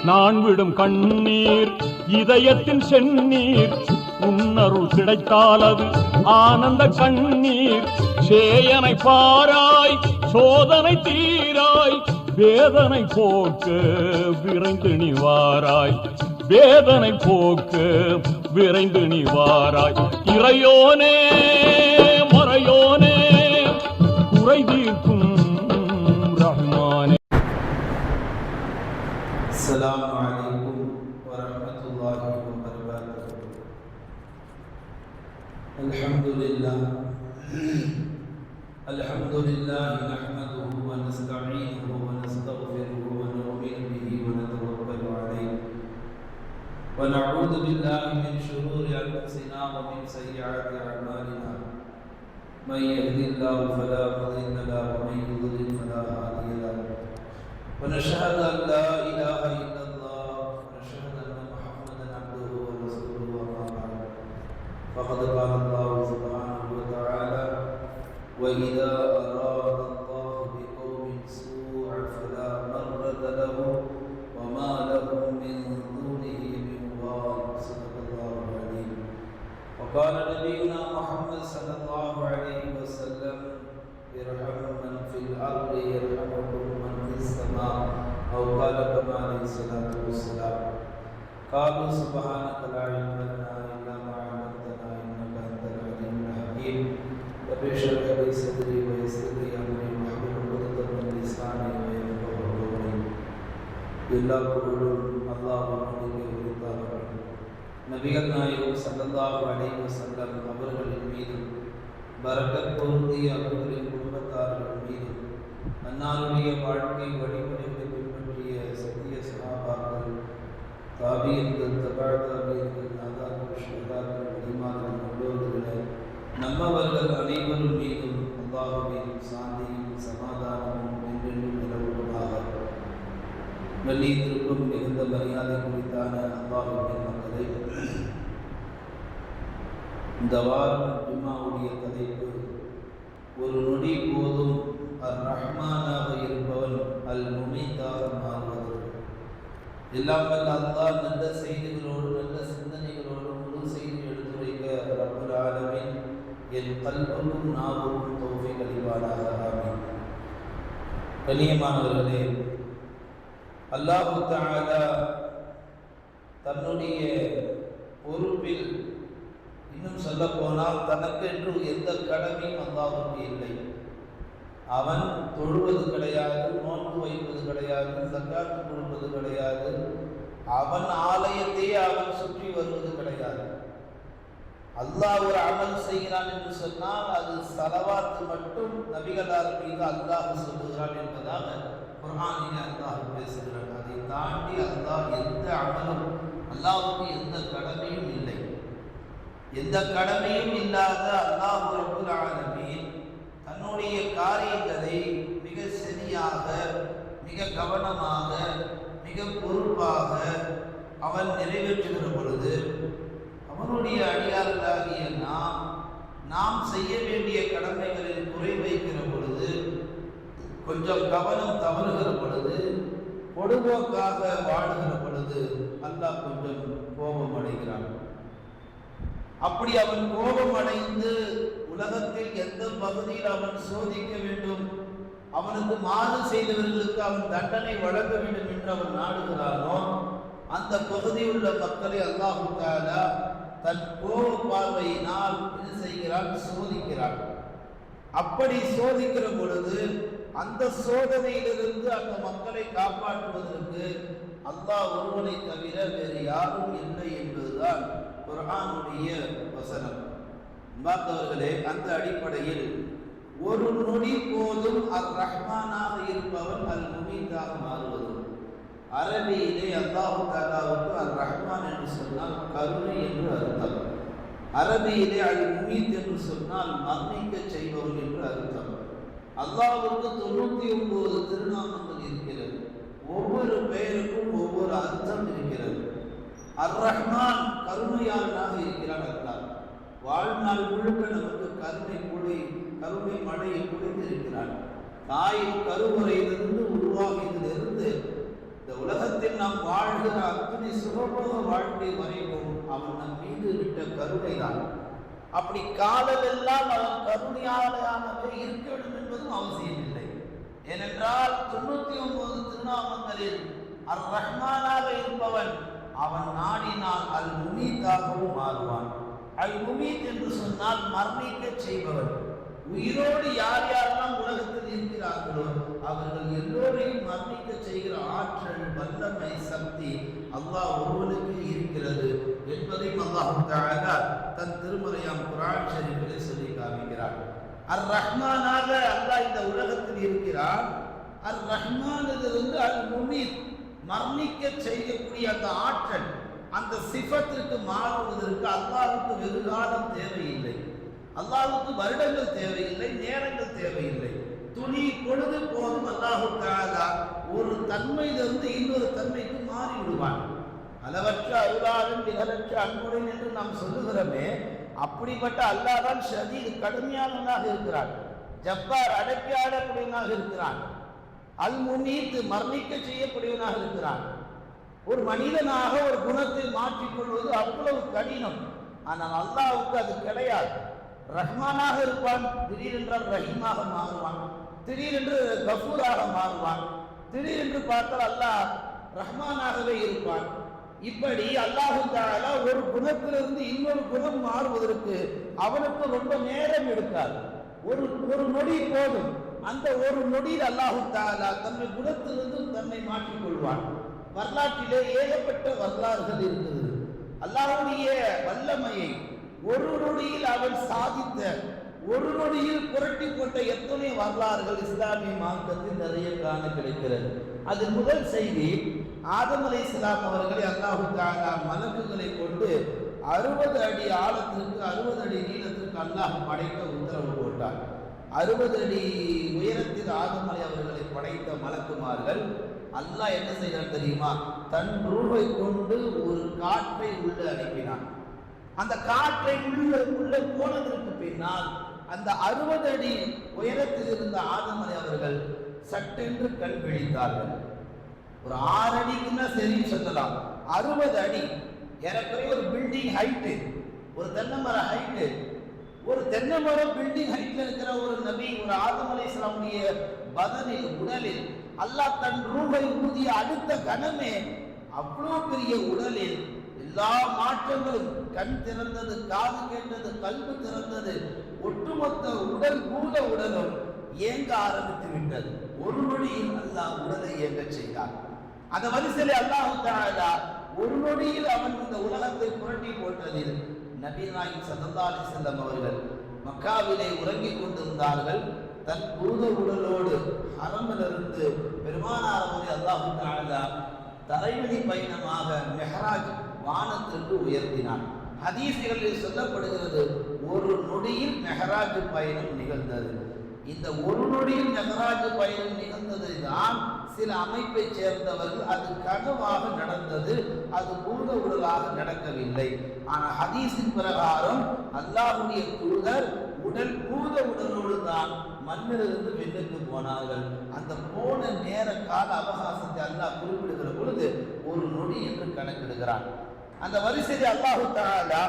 நான் விடும் கண்ணீர் இதயத்தின் செந்நீர். உன்னருள் கிடைத்தால் அது ஆனந்த கண்ணீர். சேயனை பாராய் சோதனை தீராய். வேதனை போக்க விரைந்து நீ வாராய். வேதனை போக்க விரைந்து நீ வாராய். இறையோனே மறையோனே குறை தீர்க்கும் ரஹ்மானே. அஸ்ஸலாமு அலைக்கும் வரஹ்மத்துல்லாஹி வபரகாத்துஹு. அல்ஹம்துலில்லாஹ் நஹ்மதுஹு வ நஸ்தஈனுஹு வ நஸ்தக்ஃபிருஹு வ நு'மினு பிஹி வ நதவக்கலு அலைஹி வ நஊது பில்லாஹி மின் ஷுரூரி அன்ஃபுஸினா வ மின் ஸய்யிஆத்தி அஅமாலினா. மன் யஹ்தில்லாஹு ஃபலா முضில்ல லஹு வ மன் யுضلل ஃபலா ஹாதிய லஹு. ونشهد أن لا إله إلا الله ونشهد أن محمدا عبده ورسوله وما بعد. فقد قال الله سبحانه وتعالى: وإذا أراد الله بقوم سوءا فلا مرد له وما لهم من دونه من وال. صدق الله العليم. وقال نبينا محمد صلى الله عليه وسلم: ارحم من في الأرض يرحمكم من في السماء. أو قال كما عليه الصلاة والسلام. قالوا سبحانك لا علم لنا إلا ما علمتنا إنك أنت العليم الحكيم. رب اشرح لي صدري ويسر لي أمري واحلل عقدة من لساني يفقهوا قولي. எல்லா புகழும் அல்லாஹ்வுக்கே உரித்தாகும். நபிகள் நாயகம் ஸல்லல்லாஹு அலைஹி வஸல்லம் அவர்களின் மீதும் பரக்கத் பொருந்திய அவர்களின் குடும்பத்தார்கள் மீதும் அன்னாருடைய வாழ்க்கை வழிமுறைகளை பின்பற்றிய சத்திய சஹாபாக்கள், தாபீன்கள், தபா தாபீன்கள், நாதாக்கள், ஷஹதாக்கள், உலமாக்கள், நல்லோர்கள், நம்மவர்கள் அனைவரும் மீதும் அல்லாஹ்வின் சாந்தியும் சமாதானமும் என்றென்றும் நிலவுவதாக. வெளியிட்டிருக்கும் மிகுந்த மரியாதை குறித்தான அல்லாஹ்வின் மக்களை, இந்த வாரம் ஜும்மாவுடைய தலைப்பு ஒரு நொடி போதும் அர் ரஹ்மானாக இருப்பவன் அல் முமீத்தாக மாறுவது. எல்லாம் வல்ல அல்லாஹ் நல்ல செய்திகளோடு நல்ல சிந்தனைகளோடு முழு செய்தி எடுத்துரைக்க ரப்புல் ஆலமீன் என் கல்புக்கும் நாவுக்கும் தௌஃபீக் அளிப்பானாக. ஆமீன். கண்ணியமானவர்களே, அல்லாஹ் தஆலா தன்னுடைய பொறுப்பில், இன்னும் சொல்ல போனால் தனக்கென்று எந்த கடமையும் அல்லாஹ்வுக்கு இல்லை. அவன் தொழுவது கிடையாது, நோன்பு வைப்பது கிடையாது, ஜக்காத்து கொடுப்பது கிடையாது, அவன் ஆலயத்தையே அவன் சுற்றி வருவது கிடையாது. அல்லாஹ் ஒரு அமல் செய்கிறான் என்று சொன்னால் அது ஸலவாத் மட்டும் நபிகளார் மீது அல்லாஹ் சொல்லுகிறான் என்பதாக குர்ஆனிலே அல்லாஹ் பேசுகிறான். அதை தாண்டி அல்லாஹ் எந்த அமலும், அல்லாஹ்வுக்கு எந்த கடமையும் இல்லை. எந்த கடமையும் இல்லாத அல்லாஹ் ரப்புல் ஆலமீன் தன்னுடைய காரியங்களை மிக சரியாக, மிக கவனமாக, மிக பொறுப்பாக அவன் நிறைவேற்றுகிற பொழுது, அவனுடைய அடியார்களாகிய நாம் செய்ய வேண்டிய கடமைகளில் குறை வைக்கிற பொழுது, கொஞ்சம் கவனம் தவறுகிற பொழுது, பொடுபோக்காக வாழுகிற பொழுது அல்லாஹ் கொஞ்சம் கோபம் அடைகிறான். அப்படி அவன் கோபம் அடைந்து உலகத்தில் எந்த பகுதியில் அவன் சோதிக்க வேண்டும், அவனுக்கு மாறு செய்தவர்களுக்கு அவன் தண்டனை வழங்க வேண்டும் என்று அவன் நாடுகிறானோ, அந்த பகுதியில் உள்ள மக்களை அல்லாஹ் தஆலா தன் கோப பார்வையினால் என்ன செய்கிறான்? சோதிக்கிறான். அப்படி சோதிக்கிற பொழுது அந்த சோதனையிலிருந்து அந்த மக்களை காப்பாற்றுவதற்கு அல்லாஹ் ஒருவனை தவிர வேறு யாரும் இல்லை என்பதுதான் குர்ஆனுடைய வசனம். பார்த்தவர்களே, அந்த அடிப்படையில் ஒரு நொடி போதும் அர் ரஹ்மானாக இருப்பவன் அல் முமீத்தாக மாறுவது. அரபியிலே அல்லாஹ் தஆலாவுக்கு அர் ரஹ்மான் என்று சொன்னால் கருணை என்று அர்த்தம். அரபியிலே அல் முமீத் என்று சொன்னால் மன்னிக்க செய்பவன் என்று அர்த்தம். அல்லாஹ்வுக்கு 99 திருநாமங்கள் இருக்கிறது. ஒவ்வொரு பெயருக்கும் ஒவ்வொரு அர்த்தம் இருக்கிறது. அர் ரஹ்மான் கருணையாளனாக இருக்கிறான் அல்லாஹ். வாழ்நாள் முழுக்க நமக்கு கருணை மழையை பொழிந்திருக்கிறான். தாயின் கருவறையிலிருந்து உருவாகியதிலிருந்து இந்த உலகத்தை உலகத்தில் நாம் வாழ்கிற அத்தனை சுகபோக வாழ்க்கை வரைக்கும் அவன் நம் மீது விட்ட கருணைதான். அப்படி காலமெல்லாம் அவன் கருணையாளனாகவே இருக்க வேண்டும் என்பதும் அவசியம் இல்லை. ஏனென்றால் 99 திருநாமங்களில் அர் ரஹ்மானாக இருப்பவன் அவன் நாடினால் அல் முமீத்தாகவும் மாறுவான். அல் முமீத் என்று சொன்னால் மரணிக்க செய்பவன். உயிரோடு யார் யாரெல்லாம் உலகத்தில் இருக்கிறார்களோ அவர்கள் எல்லோரையும் மரணிக்க செய்கிற ஆற்றல், வல்லமை, சக்தி அல்லாஹ் ஒருவனுக்கு இருக்கிறது என்பதையும் அல்லாஹ் தஆலா தன் திருமறையாம் குர்ஆன் ஷரீஃபிலே சொல்லி காமிக்கிறார். அர் ரஹ்மானாக அல்லாஹ் இந்த உலகத்தில் இருக்கிறான். அர் ரஹ்மான் இதிலிருந்து அல் முமீத் மரணிக்க செய்யக்கூடிய அந்த ஆற்றல், அந்த சிஃபத்திற்கு மாறுவதற்கு அல்லாஹ்வுக்கு வெகுகாலம் தேவையில்லை. அல்லாஹ்வுக்கு வருடங்கள் தேவையில்லை, நேரங்கள் தேவையில்லை. துணி பொழுது போதும் அல்லாஹ் தஆலா ஒரு தன்மையிலிருந்து இன்னொரு தன்மைக்கு மாறி விடுவான். அளவற்ற அருளாளன் நிகரற்ற அன்புடன் என்று நாம் சொல்லுகிறோமே, அப்படிப்பட்ட அல்லாஹ் தான் ஷதீத் கடுமையானவனாக இருக்கிறான். ஜப்பார் அடக்கி ஆடக்கூடியவனாக இருக்கிறான். அல் முமீத் மரணிக்க செய்யக்கூடியவனாக இருக்கிறான். ஒரு மனிதனாக ஒரு குணத்தை மாற்றிக்கொள்வது அவ்வளவு கடினம். ஆனால் அல்லாஹ்வுக்கு அது கிடையாது. ரஹ்மானாக இருப்பான், திடீரென்றால் ரஹீமாக மாறுவான், திடீரென்று கஃபூராக மாறுவான், திடீரென்று பார்த்தால் அல்லாஹ் ரஹ்மானாகவே இருப்பான். இப்படி அல்லாஹ் தஆலா ஒரு குணத்திலிருந்து இன்னொரு குணம் மாறுவதற்கு அவனுக்கு ரொம்ப நேரம் எடுக்காது. ஒரு நொடி போதும். அந்த ஒரு நொடியில் அல்லாஹ் தஆலா தன்னை குணத்திலிருந்து தன்னை மாற்றிக்கொள்வான். வரலாற்றிலே ஏகப்பட்ட வரலாறுகள் இருக்கிறது. அல்லாஹ்வுடைய வல்லமையை ஒரு நொடியில் அவன் சாதித்த, ஒரு நொடியில் புரட்டி போட்ட எத்தனை வரலாறுகள் இஸ்லாமிய மார்க்கத்தில் நிறைய காண கிடைக்கிறது. அது முதல் செய்தி, ஆதம் அலைஹிஸ்ஸலாம் அவர்களை அல்லாஹ் தஆலா மலக்குகளை கொண்டு 60 அடி ஆழத்திற்கு 60 அடி நீளத்திற்கு அல்லாஹ் படைக்க உத்தரவு போட்டார். 60 அடி உயரத்தில் ஆதம் அலை அவர்களை படைத்த மலக்குமார்கள் அல்லாஹ் என்ன செய்தார் தெரியுமா? தன் ரூஹை கொண்டு ஒரு காற்றை உள்ளே அனுப்பினான். அந்த காற்றை உள்ளே போனதற்கு பின்னால் அந்த 60 அடி உயரத்தில் இருந்த ஆதம் அலை அவர்கள் சட்டென்று கண் விழித்தார்கள். ஒரு 6 அடிக்குன்னா சரி சொல்லலாம், 60 அடி ஏறக்குறைய ஒரு பில்டிங் ஹைட்டு, ஒரு தென்னை மர ஹைட்டு. ஒரு தென்னை மரம் பில்டிங் ஹைட்ல இருக்கிற ஒரு நபி, ஒரு ஆதம் அலைஹிஸ்ஸலாமுடைய பதனில், உடலில் அல்லாஹ் தன் ரூஹை ஊதிய அடுத்த கணமே அவ்வளோ பெரிய உடலில் எல்லா மாற்றங்களும், கண் திறந்தது, காது கேட்டது, கல்வி திறந்தது, ஒட்டுமொத்த உடல் பூத உடலும் இயங்க ஆரம்பித்து விட்டது. ஒரு நொடியில் அல்லாஹ் உடலை இயங்க செய்தார். அந்த வரிசையில் அல்லாஹ் தஆலா ஒரு நொடியில் அவன் இந்த உலகத்தை புரட்டி போட்டதில் நபி நாயகம் ஸல்லல்லாஹு அலைஹி வஸல்லம் அவர்கள் மக்காவிலே உறங்கிக் கொண்டிருந்தார்கள். தன் பூத உடலோடு ஹரமிலிருந்து பெருமானார் அவர்களை அல்லாஹ் தஆலா தரைவழி பயணமாக மெஹராஜ் வானத்திற்கு உயர்த்தினான். ஹதீஸ்களில் சொல்லப்படுகிறது, ஒரு நொடியில் மெஹராஜ் பயணம் நிகழ்ந்தது. இந்த ஒரு நொடியில் மெஹராஜ் பயணம் நிகழ்ந்தது தான் சில அமைப்பை சேர்ந்தவர்கள் அது கனவாக நடந்தது, அது பூத உடலாக நடக்கவில்லை. ஆனால் ஹதீஸின் பிரகாரம் அல்லாஹ்வுடைய தூதர் உடல் பூத உடலோடு தான் மண்ணிலிருந்து விண்ணுக்கு போனார்கள். அந்த போன நேர கால அவகாசத்தை அல்லாஹ் குறிப்பிடுகிற பொழுது ஒரு நொடி என்று கணக்கிடுகிறான். அந்த வரிசையில் அல்லாஹ் தஆலா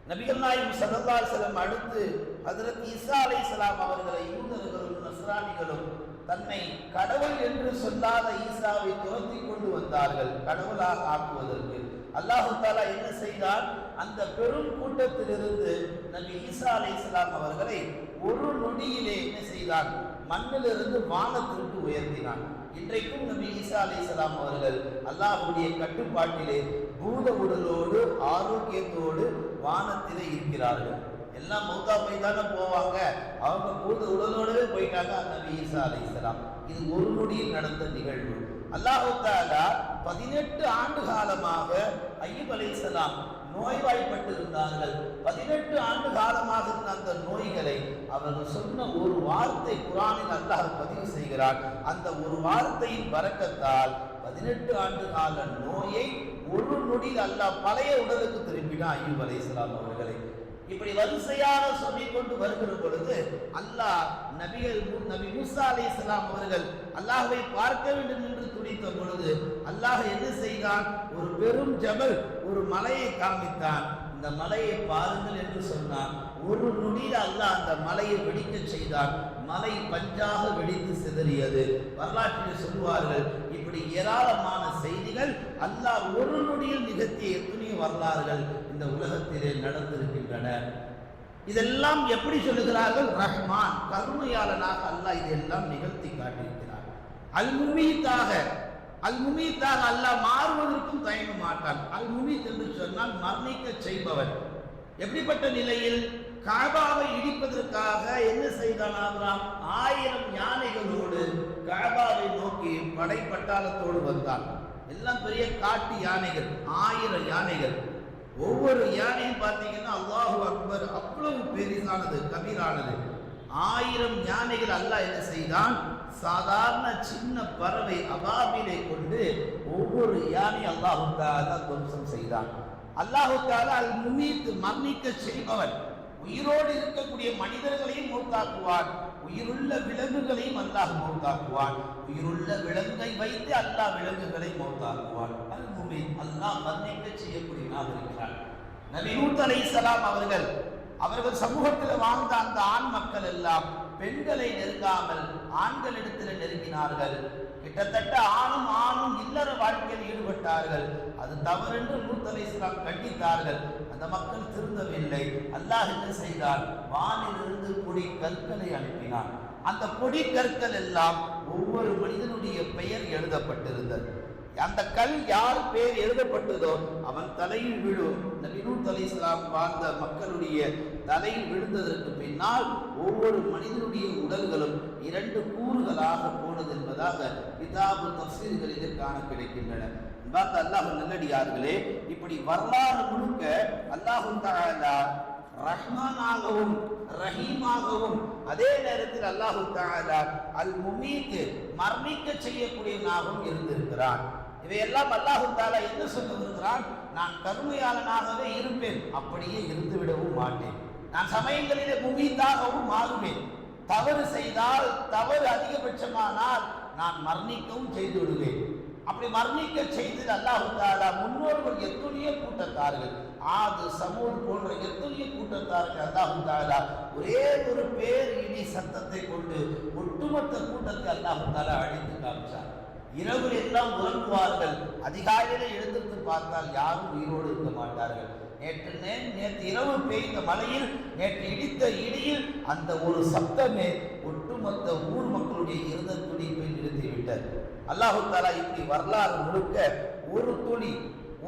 நபிகள் நாயகம் ஸல்லல்லாஹு அலைஹி வஸல்லம் அடுத்து ஹஜ்ரத் ஈசா அலைஹிஸ்ஸலாம் அவர்களை யூதர்களும் நஸ்ரானிகளும் தன்னை கடவுள் என்று சொல்லாத ஈசாவை துரத்தி கொண்டு வந்தார்கள் கடவுளாக ஆக்குவதற்கு. அல்லாஹ் தஆலா என்ன செய்தார்? அந்த பெரும் கூட்டத்திலிருந்து நபி ஈசா அலைஹிஸ்ஸலாம் அவர்களை ஒரு நொடியிலே என்ன செய்தார்? மண்ணிலிருந்து வானத்திற்கு உயர்த்தினான். இன்றைக்கும் நபி ஈசா அலைஹிஸ்ஸலாம் அவர்கள் அல்லாஹ்வுடைய கட்டுப்பாட்டிலே பூத உடலோடு ஆரோக்கியத்தோடு வானத்திலே இருக்கிறார்கள். எல்லாம் மௌத்தா போய் தானே போவாங்க, அவங்க பூத உடலோடவே போயிட்டாங்க நபி ஈசா அலைஹிஸ்ஸலாம். இது ஒரு நொடியில் நடந்த நிகழ்வு. அல்லாஹ் தஆலா 18 ஆண்டு காலமாக அய்யூப் அலைஹிஸ்ஸலாம் நோய்வாய்ப்பட்டு இருந்தார்கள். 18 ஆண்டு காலமாக இருந்த அந்த நோய்களை அவர்கள் சொன்ன ஒரு வார்த்தை குர்ஆனில் அல்லாஹ் பதிவு செய்கிறார். அந்த ஒரு வார்த்தையின் பரக்கத்தால் 18 ஆண்டு கால நோயை ஒரு நொடியில் அல்லாஹ் பழைய உடலுக்கு திருப்பினான் அய்யூப் அலைஹிஸ்ஸலாம் அவர்களை. இப்படி வரிசையாக சொல்லிக் கொண்டு வருகிற பொழுது அல்லாஹ் நபி மூசா அலைஹிஸ்ஸலாம் அவர்கள் அல்லாஹ்வை பார்க்க வேண்டும் என்று துடித்த பொழுது அல்லாஹ் என்ன செய்தான்? ஒரு பெரும் ஜபல், ஒரு மலையை காமித்தான். இந்த மலையை பாருங்கள் என்று சொன்னான். ஒரு நொடியில் அல்லாஹ் அந்த மலையை வெடிக்க செய்தான். மலை பஞ்சாக வெடித்து சிதறியது. வரலாற்றில் சொல்லுவார்கள், இப்படி ஏராளமான செய்திகள் அல்லாஹ் ஒரு நொடியில் நிகழ்த்திய எத்தனையோ வரலாறுகள் இந்த உலகத்திலே நடந்திருக்கின்றன. இதெல்லாம் எப்படி சொல்லுகிறார்கள்? ரஹ்மான், கருணையாளனாக அல்லாஹ் இதெல்லாம் நிகழ்த்தி காட்டியிருக்கிறார். அல் முமீத்தாக அல்லாஹ் மாறுவதற்கும் தயங்க மாட்டான். அல் முமீத் என்று சொன்னால் மரணிக்க செய்பவன். எப்படிப்பட்ட நிலையில்? காபாவை இடிப்பதற்காக என்ன செய்தான் ஆபிரகாம்? 1000 யானைகளோடு காபாவை நோக்கி படைப்பட்டாளத்தோடு வந்தான். எல்லாம் பெரிய காட்டு யானைகள், 1000 யானைகள். ஒவ்வொரு யானையும் பார்த்தீங்கன்னா அல்லாஹு அக்பர், அவ்வளவு பெரிசானது, கபீரானது. 1000 யானைகள் அல்லாஹ் என்ன செய்தான்? சாதாரண சின்ன பறவை அபாபிலை கொண்டு ஒவ்வொரு யானை அல்லாஹு தஆலா துவம்சம் செய்தான். அல்லாஹு தஆலா அல் முமீத், மரணிக்க செய்பவன். உயிரோடு இருக்கக்கூடிய மனிதர்களையும் மௌத்தாக்குவான், உயிருள்ள விலங்குகளையும் அல்லாஹ் மௌத்தாக்குவான். உயிருள்ள விலங்கை வைத்து அல்லாஹ் விலங்குகளை மௌத்தாக்குவான். அல் முமீத், அல்லாஹ் மரணிக்க செய்யக்கூடியவனாக இருக்கிறான். நபி லூத் அலைஹிஸ்ஸலாம் அவர்கள் சமூகத்தில் வாழ்ந்த அந்த ஆண் மக்கள் எல்லாம் பெண்களை நெருங்காமல் ஆண்களிடத்தில் நெருங்கினார்கள். கிட்டத்தட்ட ஆணும் இல்லற வாழ்க்கையில் ஈடுபட்டார்கள். அது தவறென்று லூத் அலைஹிஸ்ஸலாம் கண்டித்தார்கள். அந்த மக்கள் திருந்தவில்லை. அல்லாஹ் என்ன செய்தார்? வானிலிருந்து பொடி கற்களை அனுப்பினான். அந்த பொடி கற்கள் எல்லாம் ஒவ்வொரு மனிதனுடைய பெயர் எழுதப்பட்டிருந்தது. அந்த கல் யார் பேர் எழுதப்பட்டதோ அவன் தலையில் விழும். நபி லூத் அலைஹிஸ்ஸலாம் வாழ்ந்த மக்களுடைய தலையில் விழுந்ததற்கு பின்னால் ஒவ்வொரு மனிதனுடைய உடல்களும் 2 கூறுகளாக போனது என்பதாக கிதாபு தஃசீர்களில் காண கிடைக்கின்றன. அல்லாஹ் நல்லடியார்களே, இப்படி வரலாறு முழுக்க அல்லாஹு தஆலா ரஹ்மானாகவும் ரஹீமாகவும் அதே நேரத்தில் அல்லாஹு தஆலா அல் முமீத், மரணிக்க செய்யக்கூடியவனாகவும் இருந்திருக்கிறான். இவையெல்லாம் அல்லாஹு தஆலா என்ன சொல்ல வருகிறான்? நான் கருணையாளனாகவே இருப்பேன், அப்படியே இருந்து விடவும் மாட்டேன். நான் சமயங்களிலே முமீத்தாகவும் மாறுவேன். தவறு செய்தால், தவறு அதிகபட்சமானால் நான் மரணிக்கவும் செய்து விடுவேன். அப்படி மரணிக்க செய்து அல்லாஹு தஆலா முன்னோர்கள் எத்தனையோ கூட்டத்தார்கள், ஆது சமூத் போன்ற எத்தனையோ கூட்டத்தார்கள் அல்லாஹு தஆலா ஒரே ஒரு பேர் இடி சத்தத்தை கொண்டு ஒட்டுமொத்த கூட்டத்தை அல்லாஹு தஆலா அழித்து காமிச்சார். இரவில் எல்லாம் உறங்குவார்கள், அதிகாலையில எழுந்திருந்து பார்த்தால் யாரும் உயிரோடு இருக்க மாட்டார்கள். நேற்று இரவு பெய்த மழையில், நேற்று இடித்த இடியில் அந்த ஒரு சப்தமே ஒட்டுமொத்த ஊர் மக்களுடைய இருந்த துடிப்பை நிறுத்திவிட்டது. அல்லாஹு தஆலா இப்படி வரலாறு முழுக்க ஒரு துளி,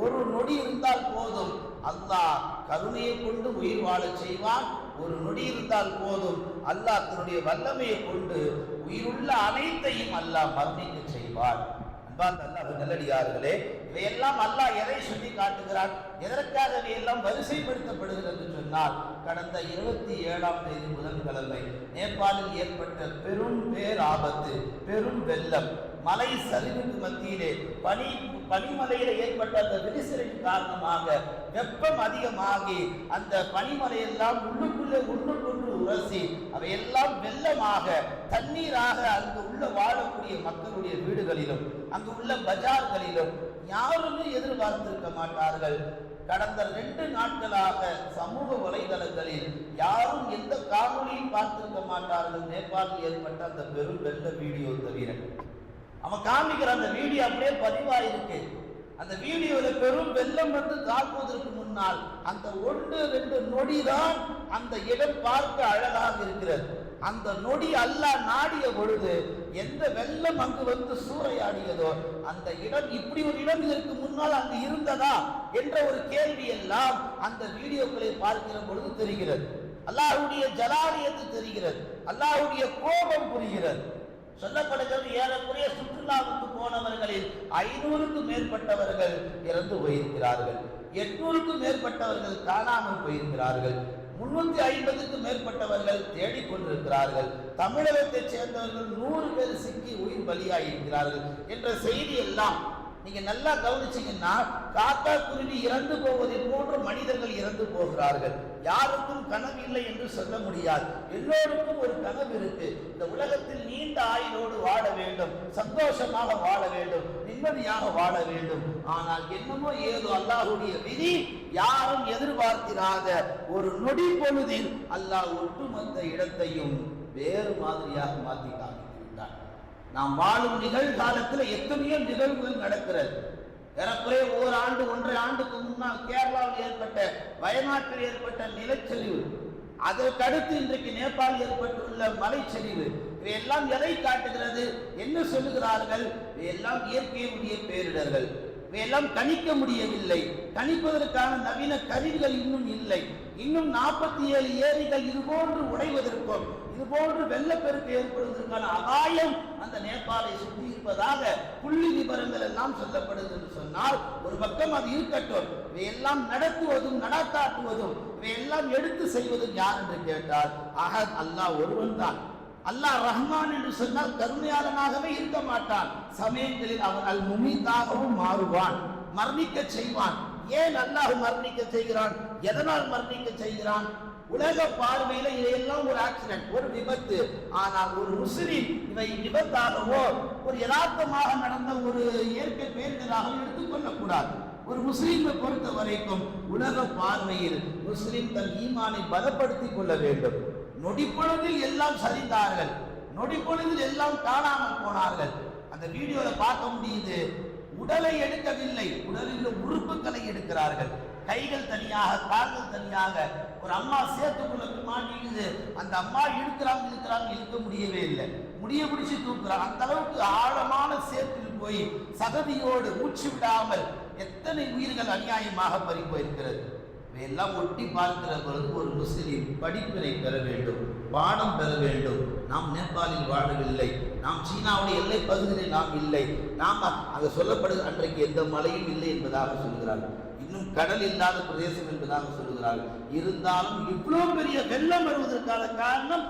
ஒரு நொடி இருந்தால் போதும் அல்லாஹ் கருணையை கொண்டு உயிர் வாழ செய்வான். ஒரு நொடி இருந்தால் போதும் அல்லாஹ் தன்னுடைய வல்லமையை கொண்டு உயிருள்ள அனைத்தையும் அல்லாஹ் மரணிக்க செய்வான். அன்பார்ந்த அல்லாஹ் நல்லடியார்களே, இவையெல்லாம் அல்லாஹ் எதை சொல்லி காட்டுகிறான்? எதற்காக இவையெல்லாம் வரிசைப்படுத்தப்படுகிறது என்று சொன்னால், கடந்த 27ஆம் தேதி புதன்கிழமை நேபாளில் ஏற்பட்ட பெரும் பேராபத்து, பெரும் வெள்ளம், மலை சரிவுக்கு மத்தியிலே பனிமலையில் ஏற்பட்ட அந்த விரிசலின் காரணமாக வெப்பம் அதிகமாகி அந்த பனிமலையெல்லாம் உள்ளுக்குள்ளே உரசி அவையெல்லாம் வெள்ளமாக தண்ணீராக அங்கு உள்ள வாழக்கூடிய மக்களுடைய வீடுகளிலும் அங்கு உள்ள பஜார்களிலும் யாருமே எதிர்பார்த்திருக்க மாட்டார்கள். கடந்த 2 நாட்களாக சமூக வலைதளங்களில் யாரும் எந்த காணொலியும் பார்த்திருக்க மாட்டார்கள். நேபாளில் ஏற்பட்ட அந்த பெரும் வெள்ள வீடியோ தவிர அவன் காமிக்கிற அந்த வீடியோ அப்படியே பதிவாயிருக்கு. அந்த வீடியோவில் பெரும் வெள்ளம் வந்து தாக்குவதற்கு முன்னால் அந்த 1-2 நொடி தான் அந்த இடம் பார்க்க அழகாக இருக்கிறது. அந்த நொடி அல்லாஹ் நாடிய பொழுது எந்த வெள்ளம் அங்கு வந்து சூறையாடியதோ அந்த இடம், இப்படி ஒரு இடம் இதற்கு முன்னால் அங்கு இருந்ததா என்ற ஒரு கேள்வி எல்லாம் அந்த வீடியோக்களை பார்க்கிற பொழுது தெரிகிறது. அல்லாஹ்வுடைய ஜலாலியத்து தெரிகிறது, அல்லாஹ்வுடைய கோபம் புரிகிறது. சொல்லப்படுகிறது, ஏறக்குறைய சுற்றுலாவுக்கு போனவர்களில் 500க்கும் மேற்பட்டவர்கள் இறந்து போயிருக்கிறார்கள், 800க்கும் மேற்பட்டவர்கள் காணாமல் போயிருக்கிறார்கள், 350க்கும் மேற்பட்டவர்கள் தேடிக்கொண்டிருக்கிறார்கள், தமிழகத்தைச் சேர்ந்தவர்கள் 100 பேர் சிக்கி உயிர் பலியாயிருக்கிறார்கள் என்ற செய்தி எல்லாம் நீங்க நல்லா கவனிச்சீங்கன்னா காக்கா குருவி இறந்து போவதை போன்று மனிதர்கள் இறந்து போகிறார்கள். யாருக்கும் கனவு இல்லை என்று சொல்ல முடியாது. எல்லோருக்கும் ஒரு கனவு இருக்கு. இந்த உலகத்தில் நீண்ட ஆயுளோடு வாழ வேண்டும், சந்தோஷமாக வாழ வேண்டும், நிம்மதியாக வாழ வேண்டும். ஆனால் என்னமோ ஏதோ அல்லாஹ்வுடைய விதி, யாரும் எதிர்பார்த்திராத ஒரு நொடி பொழுதில் அல்லாஹ் ஒட்டுமொத்த இடத்தையும் வேறு மாதிரியாக மாற்றி காமிக்கின்றார். நாம் வாழும் நிகழ்காலத்தில் எத்தனையோ நிகழ்வுகள் நடக்கிறது. ஏறக்குறைய ஓராண்டு 1.5 ஆண்டுக்கு முன்னால் கேரளாவில் ஏற்பட்ட, வயநாட்டில் ஏற்பட்ட நிலச்சரிவு, அதற்கடுத்து இன்றைக்கு நேபாள் ஏற்பட்டுள்ள மலைச்சரிவு, இவையெல்லாம் எதை காட்டுகிறது? என்ன சொல்லுகிறார்கள்? இவையெல்லாம் இயற்கையுடைய பேரிடர்கள். இவையெல்லாம் கணிக்க முடியவில்லை. கணிப்பதற்கான நவீன கருவிகள் இன்னும் இல்லை. இன்னும் 47 ஏரிகள் இதுபோன்று உடைவதற்கும் இதுபோன்று வெள்ளப்பெருக்கு ஏற்படுவதற்கான அபாயம் அந்த நேபாளை சுற்றி இருப்பதாக புள்ளி விவரங்கள் எல்லாம் சொல்லப்படுது என்று சொன்னால், ஒரு பக்கம் அது இருக்கட்டும், இவையெல்லாம் நடத்துவதும் நடத்தாட்டுவதும் இவையெல்லாம் எடுத்து செய்வதும் யார் என்று கேட்டால் அஹத், அல்லாஹ் ஒருவன் தான். அல்லாஹ் ரஹ்மான் என்று சொன்னால் கருணையாளனாகவே இருக்க மாட்டான். சமயங்களில் அவன் அல் முமீத்தாகவும் மாறுவான், மரணிக்க செய்வான். ஏன் அல்லாஹ் மரணிக்க செய்கிறான்? எதனால் மரணிக்க செய்கிறான்? உலக பார்வையில இதையெல்லாம் ஒரு ஆக்சிடென்ட், ஒரு விபத்து. ஆனால் ஒரு முஸ்லிம் இவை விபத்தாகவோ ஒரு யதார்த்தமாக நடந்த ஒரு இயற்கை பேரிடராக எடுத்துக்கொள்ளக்கூடாது. ஒரு முஸ்லிமை பொறுத்த வரைக்கும் உலக பார்வையில் முஸ்லிம் தன் ஈமானை பலப்படுத்திக் கொள்ள வேண்டும். நொடிப்பொழுதில் எல்லாம் சரிந்தார்கள், நொடிப்பொழுதில் எல்லாம் காணாமல் போனார்கள். அந்த வீடியோல பார்க்க முடியுது. உடலை எடுக்கவில்லை, உடலில் உறுப்புகளை எடுக்கிறார்கள். கைகள் தனியாக, கால்கள் தனியாக. ஒரு அம்மா சேத்துக்குள்ள மாட்டிக்குது. அந்த அம்மா இழுக்கிறாங்க இழுக்க முடியவே இல்லை. முடிய பிடிச்சு தூக்குறாங்க. அந்த அளவுக்கு ஆழமான சேற்றில் போய் சகதியோடு மூச்சு விடாமல் எத்தனை உயிர்கள் அநியாயமாக பறி போயிருக்கிறது. இவையெல்லாம் ஒட்டி பார்க்கிற பொழுது ஒரு முஸ்லிம் படிப்பினை பெற வேண்டும், பாடம் பெற வேண்டும். நாம் நேபாளில் வாழவில்லை, நாம் சீனாவுடைய எல்லை பகுதியில் நாம் இல்லை. நாம் அங்கே சொல்லப்படுது அன்றைக்கு எந்த மலையும் இல்லை என்பதாக சொல்கிறார்கள். இன்னும் கடல் இல்லாத பிரதேசம் என்பதாக சொல்கிறார்கள். இருந்தாலும் இவ்வளவு பெரிய வெள்ளம் வருவதற்கான காரணம்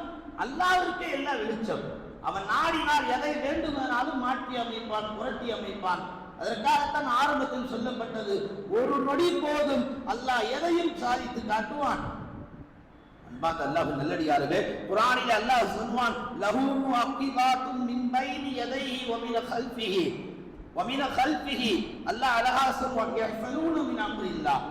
அல்லாஹ்வுக்கே எல்லா வெளிச்சம். அவன் நாடினால் எதை வேண்டுமானாலும் மாற்றி அமைப்பான், புரட்டி அமைப்பான். அதற்காகத்தான் ஆரம்பத்தில் சொல்லப்பட்டது, ஒரு நொடி போதும் அல்லாஹ் எதையும் சாதித்து காட்டுவான். அன்பார்ந்த அல்லாஹ் நல்லடியார்களே, குர்ஆனில் அல்லாஹ் சொல்வான், லஹு முஅக்கிபாத்தும் மின் பைனி யதைஹி வ மின் கல்ஃபிஹி வ மின் கல்ஃபிஹி. அல்லாஹ் அழகா சொல்வான், யஹ்ஃபலூன மின் அம்ரில்லாஹ்.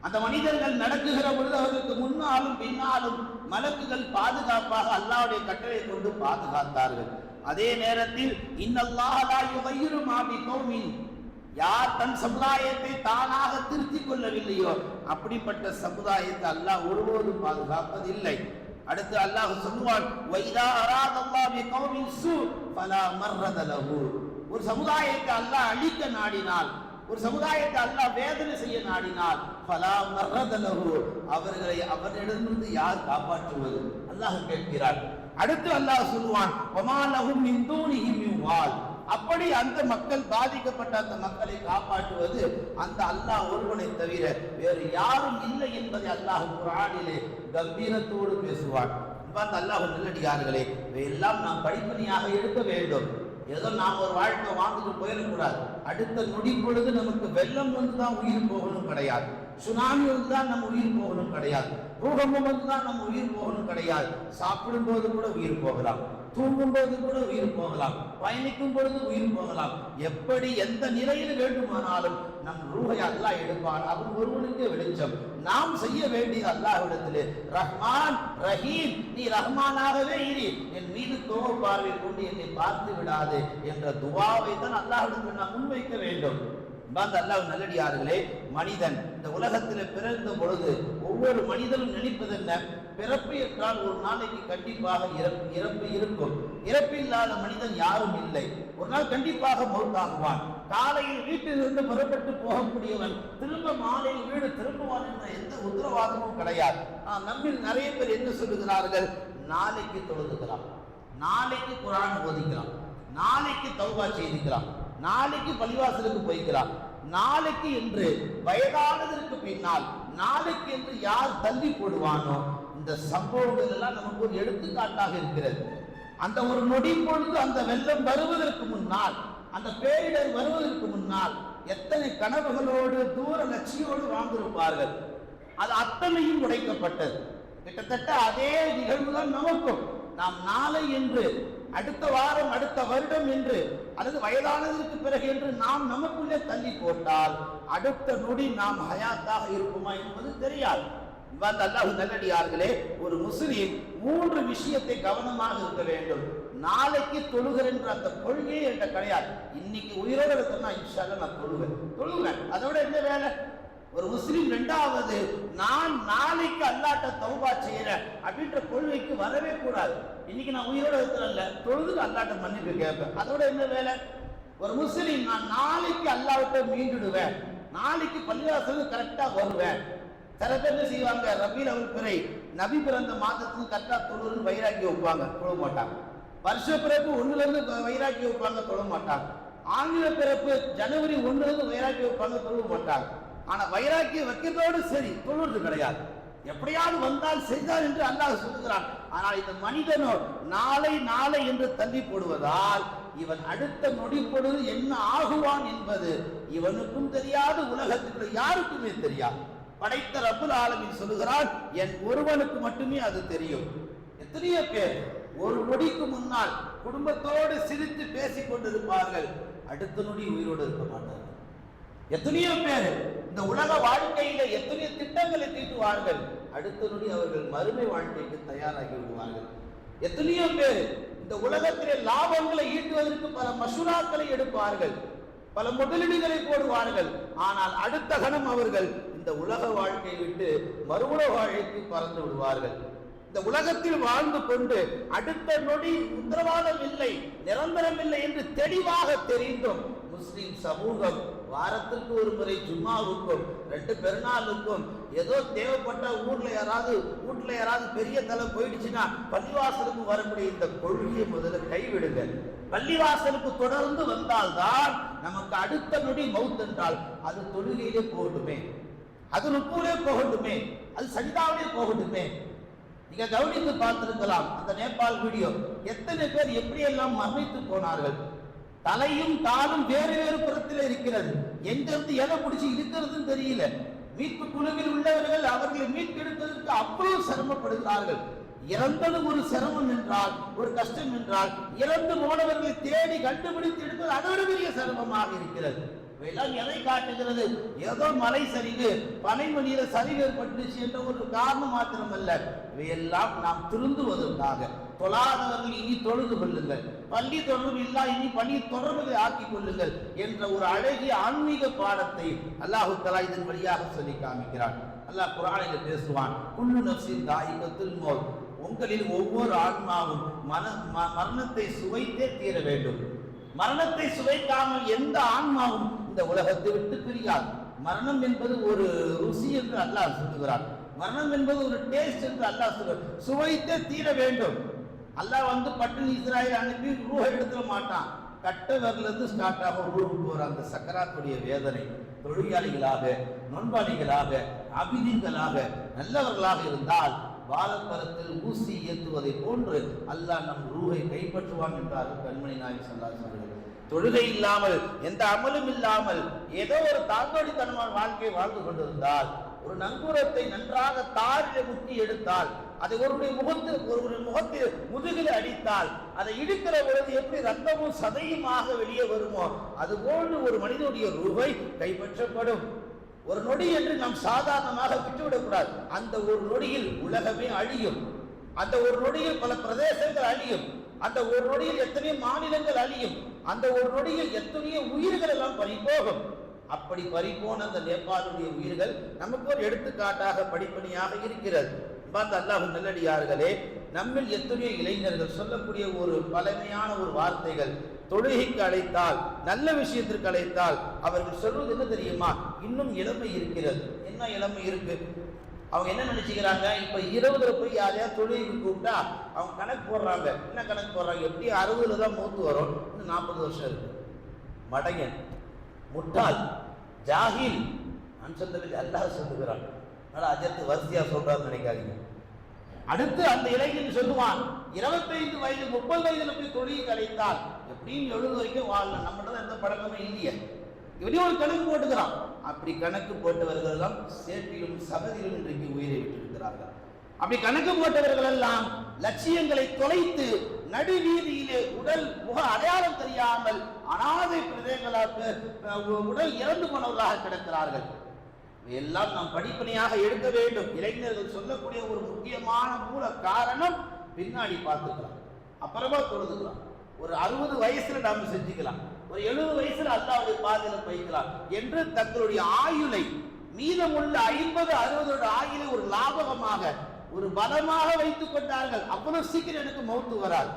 அந்த மனிதர்கள் நடக்குகிற பொழுது அவர்களுக்கு முன்னாலும் பின்னாலும் மலக்குகள் பாதுகாப்பாக அல்லாஹ்வுடைய கட்டளை கொண்டு பாதுகாத்தார்கள். அதே நேரத்தில் இன்னல்லாஹ லா யுகையிரு மா பிகௌமின், யார் தன் சமுதாயத்தை தானாக திருத்திக் கொள்ளவில்லையோ அப்படிப்பட்ட சமுதாயத்தை அல்லாஹ் ஒருபோதும் பாதுகாப்பதில்லை. அடுத்து அல்லாஹ் சொல்லுவான், வைதா அராதல்லாஹு பிகௌமின் சூ ஃபலா மர்ரத லஹு. ஒரு சமுதாயத்தை அல்லாஹ் அழிக்க நாடினால், ஒரு சமுதாயத்தை அல்லாஹ் வேதனை செய்ய நாடினால், ஃபலா மர்ரத லஹு, அவர்களை அவரிடமிருந்து யார் காப்பாற்றுவது? அல்லாஹ் கேட்கிறார். அடுத்து அல்லாஹ் சொல்லுவான், வமா லஹும் மின் தூனிஹி மின் வால். அப்படி அந்த மக்கள், பாதிக்கப்பட்ட அந்த மக்களை காப்பாற்றுவது அந்த அல்லாஹ் ஒருவனை தவிர வேறு யாரும் இல்லை என்பதை அல்லாஹ் குர்ஆனிலே கம்பீரத்தோடு பேசுவான். அந்த அல்லாஹ் நல்லடியார்களே, இவையெல்லாம் நாம் படிப்படியாக எடுக்க வேண்டும். ஏதோ நாம் ஒரு வாழ்க்கை வாழ்ந்துட்டு போயிடக்கூடாது. அடுத்த நொடி பொழுது நமக்கு வெள்ளம் வந்து தான் உயிர் போகணும் கிடையாது, சுனாமி வந்து தான் நம்ம உயிர் போகணும் கிடையாது, பூகம்பம் வந்து தான் நம்ம உயிர் போகணும் கிடையாது. சாப்பிடும் போது கூட உயிர் போகலாம், தூங்கும் போது கூட உயிர் போகலாம், பயணிக்கும் பொழுது உயிர் போகலாம். எப்படி எந்த நிலையில் வேண்டுமானாலும் நம் ரூஹை அல்லாஹ் எடுப்பான். அவன் ஒருவனுக்கு வெளிச்சம். நாம் செய்ய வேண்டியது அல்லாஹ்விடத்திலே, ரஹ்மான் ரஹீம், நீ ரஹ்மானாகவே இரு, என் மீது கோப பார்வை கொண்டு என்னை பார்த்து விடாது என்ற துவாவை தான் அல்லாஹ்விடத்தில் நாம் முன்வைக்க வேண்டும். அல்லாஹ் நல்லடியார்களே, மனிதன் இந்த உலகத்தில் பிறந்த பொழுது ஒவ்வொரு மனிதனும் நினைப்பது என்ன? பிறப்பு என்றால் ஒரு நாளைக்கு கண்டிப்பாக இறப்பு இருக்கும். இறப்பில்லாத மனிதன் யாரும் இல்லை. ஒரு நாள் கண்டிப்பாக மௌத்தாகுவான். காலையில் வீட்டிலிருந்து புறப்பட்டு போகக்கூடியவன் திரும்ப மாலையில் வீடு திரும்புவான் என்ற எந்த உத்தரவாதமும் கிடையாது. நம்மில் நிறைய பேர் என்ன சொல்லுகிறார்கள்? நாளைக்கு தொழுதுக்கலாம், நாளைக்கு குர்ஆன் ஓதிக்கலாம், நாளைக்கு தௌபா செய்திக்கலாம், நாளைக்கு பள்ளிவாசலுக்கு போய்க்கலாம், நாளைக்கு என்று வயதானதற்கு பின்னால் நாளைக்கு என்று யார் தள்ளி போடுவானோ இந்த சம்பவங்கள் எல்லாம் நமக்கு ஒரு எடுத்துக்காட்டாக இருக்கிறது. அந்த ஒரு நொடி பொழுது அந்த வெள்ளம் வருவதற்கு முன்னால் அந்த பேரிடர் வருவதற்கு முன்னால் எத்தனை கனவுகளோடு தூர லட்சியோடு வாழ்ந்திருப்பார்கள். அது அத்தனையும் உடைக்கப்பட்டது. கிட்டத்தட்ட அதே நிகழ்வுதான் நமக்கும். நாம் நாளை என்று, அடுத்த வாரம், அடுத்த வருடம் என்று, அல்லது வயதானதற்கு பிறகு என்று நாம் நமக்குள்ளே தள்ளி போட்டால் அடுத்த நொடி நாம் ஹயாத்தாக இருப்போமா என்பது தெரியாது. அல்லாஹ் நல்லடியார்களே, ஒரு முஸ்லிம் 3 விஷயத்தை கவனமாக இருக்க வேண்டும். நாளைக்கு தொழுகின்ற அந்த கொள்கையே என்ற கிடையாது. இன்னைக்கு உயிரோடு இருக்கா இன்ஷா அல்லாஹ் நான் தொழுவேன். அதோட என்ன வேலை? ஒரு முஸ்லிம் 2வது, நான் நாளைக்கு அல்லாஹ்ட்ட தௌபா செய்யறேன் அப்படின்ற கொள்கைக்கு வரவே கூடாது. இன்னைக்கு நான் உயிரோடு இருக்கிறேன்ல, தொழுது அல்லாஹ்ட்ட மன்னிப்பு கேட்பேன். அதோட என்ன வேலை? ஒரு முஸ்லிம் நான் நாளைக்கு அல்லாஹ்ட்ட மீண்டுடுவேன், நாளைக்கு பள்ளிவாசலுக்கு கரெக்டா வருவேன். சில பேர் என்ன செய்வாங்க, ரபீல் அவல் பிறை நபி பிறந்த மாதத்துக்கு கரெக்டா தொழுன்னு வைராக்கி வைப்பாங்க, தொழ மாட்டாங்க. வருஷ பிறப்பு 1ல வைராக்கி வைப்பாங்க, தொழ மாட்டாங்க. ஆங்கில பிறப்பு ஜனவரி 1 வைராக்கி வைப்பாங்க, தொழ மாட்டாங்க. ஆனா வைராக்கிய வைக்கிறதோடு சரி, தொழுறது கிடையாது. எப்படியாவது வந்தால் செய்தார் என்று அல்லாஹ் சொல்லுகிறான். ஆனால் இந்த மனிதனோ நாளை என்று தள்ளி போடுவதால் இவன் அடுத்த நொடி பொழுது என்ன ஆகுவான் என்பது இவனுக்கும் தெரியாது, உலகத்துக்கு யாருக்குமே தெரியாது. படைத்த ரப்புல் ஆலமீன் சொல்லுகிறான், என் ஒருவனுக்கு மட்டுமே அது தெரியும். எத்தனையோ பேர் ஒரு நொடிக்கு முன்னால் குடும்பத்தோடு சிரித்து பேசிக் கொண்டிருப்பார்கள், அடுத்த நொடி உயிரோடு இருக்க மாட்டார்கள். எத்தனையோ பேர் இந்த உலக வாழ்க்கையில எத்தனையோ திட்டங்களை தீட்டுவார்கள், அடுத்த நொடி அவர்கள் மறுமை வாழ்க்கைக்கு தயாராகி விடுவார்கள். எத்தனையோ பேர் இந்த உலகத்திலே லாபங்களை ஈட்டுவதற்கு பல மசூராக்களை எடுப்பார்கள், பல முதலீடுகளை போடுவார்கள். ஆனால் அடுத்த கணம் அவர்கள் இந்த உலக வாழ்க்கையை விட்டு மறுவுலக வாழ்க்கைக்கு பறந்து விடுவார்கள். இந்த உலகத்தில் வாழ்ந்து கொண்டு அடுத்த நொடி உத்தரவாதம் இல்லை, நிரந்தரம் இல்லை என்று தெளிவாக தெரிந்தும் முஸ்லிம் சமூகம் வாரத்திற்கு ஒரு முறை ஜும்மாவுக்கும் 2 பெருநாளுக்கும் ஏதோ தேவைப்பட்ட வீட்டுல யாராவது பெரிய தலை போயிடுச்சுன்னா பள்ளிவாசலுக்கு வரக்கூடிய இந்த கொள்கையை முதல்ல கைவிடுங்க. பள்ளிவாசலுக்கு தொடர்ந்து வந்தால்தான் நமக்கு அடுத்த நொடி மவுத் என்றால் அது தொழுகையிலே போகட்டுமே, அது ருக்குவிலே போகட்டுமே, அது சஜிதாவிலே போகட்டுமே. நீங்க கவனித்து பார்த்திருக்கலாம் அந்த நேபாள் வீடியோ. எத்தனை பேர் எப்படியெல்லாம் மரணித்து போனார்கள். தலையும் காலும் வேறு வேறு புறத்தில் இருக்கிறது. எங்கிருந்து எதை பிடிச்சி இருக்கிறதுன்னு தெரியல. மீட்பு குழுவில் உள்ளவர்கள் அவர்களை மீட்டெடுப்பதற்கு அவ்வளவு சிரமப்படுகிறார்கள். இறந்தது ஒரு சிரமம் என்றால், ஒரு கஷ்டம் என்றால், இறந்து போனவர்களை தேடி கண்டுபிடித்து எடுப்பது அதோட பெரிய சிரமமாக இருக்கிறது. இவையெல்லாம் எதை காட்டுகிறது? ஏதோ மலை சரிவு, பனைமணியில சரிவு ஏற்பட்டுச்சு என்ற ஒரு காரணம் மாத்திரமல்ல, இவையெல்லாம் நாம் திருந்துவதற்காக. தொழாதவர்கள் இனி தொழுது கொள்ளுங்கள், பள்ளி தொடர்பு இல்லா இனி பள்ளி தொடர்புகளை ஆக்கிக் கொள்ளுங்கள் என்ற ஒரு அழகிய ஆன்மீக பாடத்தை அல்லாஹு தஆலா இதன் வழியாக சொல்லி காமிக்கிறான். அல்லாஹ் குர்ஆனில் பேசுவான், குல்லு நஃப்ஸின் தாயிகத்துல் மௌத், உங்களில் ஒவ்வொரு ஆன்மாவும் மரணத்தை சுவைத்தே தீர வேண்டும். மரணத்தை சுவைக்காமல் எந்த ஆன்மாவும் இந்த உலகத்தை விட்டு பிரியாது. மரணம் என்பது ஒரு ருசி என்று அல்லாஹ் சொல்லுகிறான். மரணம் என்பது ஒரு டேஸ்ட் என்று அல்லாஹ் சொல்லுகிறான். சுவைத்தே தீர வேண்டும். அல்லாஹ் பட்டு இஸ்ராயல் அனுப்பி ரூஹ எடுத்துட மாட்டான். கட்டவரிலிருந்து ஸ்டார்ட் ஆக ரூஹுக்கு போற அந்த சக்கராத்துடைய வேதனை தொழிலாளிகளாக, நோன்பாளிகளாக, அபிதீன்களாக, நல்லவர்களாக இருந்தால் வாழப்பரத்தில் ஊசி ஏற்றுவதை போன்று அல்லாஹ் நம் ரூஹை கைப்பற்றுவான் என்றார் கண்மணி நாயகம் ஸல்லல்லாஹு அலைஹி வஸல்லம். தொழுகை இல்லாமல், எந்த அமலும் இல்லாமல் ஏதோ ஒரு தாழ்ந்தோடித்தனமான வாழ்க்கையை வாழ்ந்து கொண்டிருந்தால், ஒரு நங்கூரத்தை நன்றாக தாரிலே முக்கி எடுத்தால், அதை ஒருவருடைய முகத்தில் முதுகில் அடித்தால், அதை இடிக்கிற பொழுது எப்படி ரத்தமும் சதையுமாக வெளியே வருமோ அதுபோன்று ஒரு மனிதனுடைய ரூஹை கைப்பற்றப்படும். ஒரு நொடி என்று நாம் சாதாரணமாக விட்டுவிடக்கூடாது. அந்த ஒரு நொடியில் உலகமே அழியும். அந்த ஒரு நொடியில் பல பிரதேசங்கள் அழியும். அந்த ஒரு நொடியில் எத்தனையோ மாநிலங்கள் அழியும். அந்த ஒரு நொடியில் எத்தனையோ உயிர்கள் எல்லாம் பறிபோகும். அப்படி பறிபோன அந்த நேபாளுடைய உயிர்கள் நமக்கு ஒரு எடுத்துக்காட்டாக படிப்பணியாக இருக்கிறது. அல்லாஹ் நல்லடியார்களே, நம்மில் எத்தனையோ இளைஞர்கள் சொல்லக்கூடிய ஒரு பழமையான ஒரு வார்த்தைகள், தொழுகைக்கு அழைத்தால், நல்ல விஷயத்திற்கு அழைத்தால் அவர்கள் சொல்வது என்ன தெரியுமா? இன்னும் இளமை இருக்கிறது. என்ன இளமை இருக்கு? அவங்க என்ன நினைச்சுக்கிறாங்க, இப்ப 20 போய் யாரையாவது தொழுகைக்கு கூப்பிட்டா அவங்க கணக்கு போடுறாங்க. என்ன கணக்கு போடுறாங்க? எப்படி 60 தான் மூத்து வரும், இன்னும் 40 வருஷம் இருக்கு. மடையன், முட்டாள், ஜாஹில். நான் சொல்றது அல்லாஹ் சொல்லுகிறான். அதனால அஜத்து வரிசையா சொல்றான்னு நினைக்காதீங்க. அடுத்து அந்த இளைஞன் சொல்லுவான், 25 வயது 30 வயதுல போய் தொழிலை கலைத்தால் எப்படியும் 70 வரைக்கும் வாழலாம், நம்மகிட்ட எந்த பழக்கமே இல்லையே, இப்படி ஒரு கணக்கு போட்டுக்கிறான். அப்படி கணக்கு போட்டவர்கள் எல்லாம் சேற்றிலும் சகதியிலும் இன்றைக்கு உயிரை விட்டிருக்கிறார்கள். அப்படி கணக்கு போட்டவர்கள் எல்லாம் லட்சியங்களை தொலைத்து நடுவீதியிலே உடல் முக அடையாளம் தெரியாமல் அனாதை பிரதேசங்களாக உடல் இறந்து போனவர்களாக கிடக்கிறார்கள். எல்லாம் நாம் படிப்பனையாக எடுக்க வேண்டும். இளைஞர்கள் சொல்லக்கூடிய ஒரு முக்கியமான மூல காரணம் பின்னாடி பார்த்துக்கலாம், அப்புறமா தொழுதுக்கலாம். ஒரு 60 வயசுல நாம செஞ்சுக்கலாம், ஒரு 70 வயசுல அல்லாஹ்வுடைய பாதையில போய்க்கலாம் என்று தங்களுடைய ஆயுளை, மீதமுள்ள 50-60 ஆயுளை ஒரு லாபகமாக, ஒரு பலமாக வைத்துக் கொண்டார்கள். அவ்வளவு சீக்கிரம் எனக்கு மௌத்து வராது.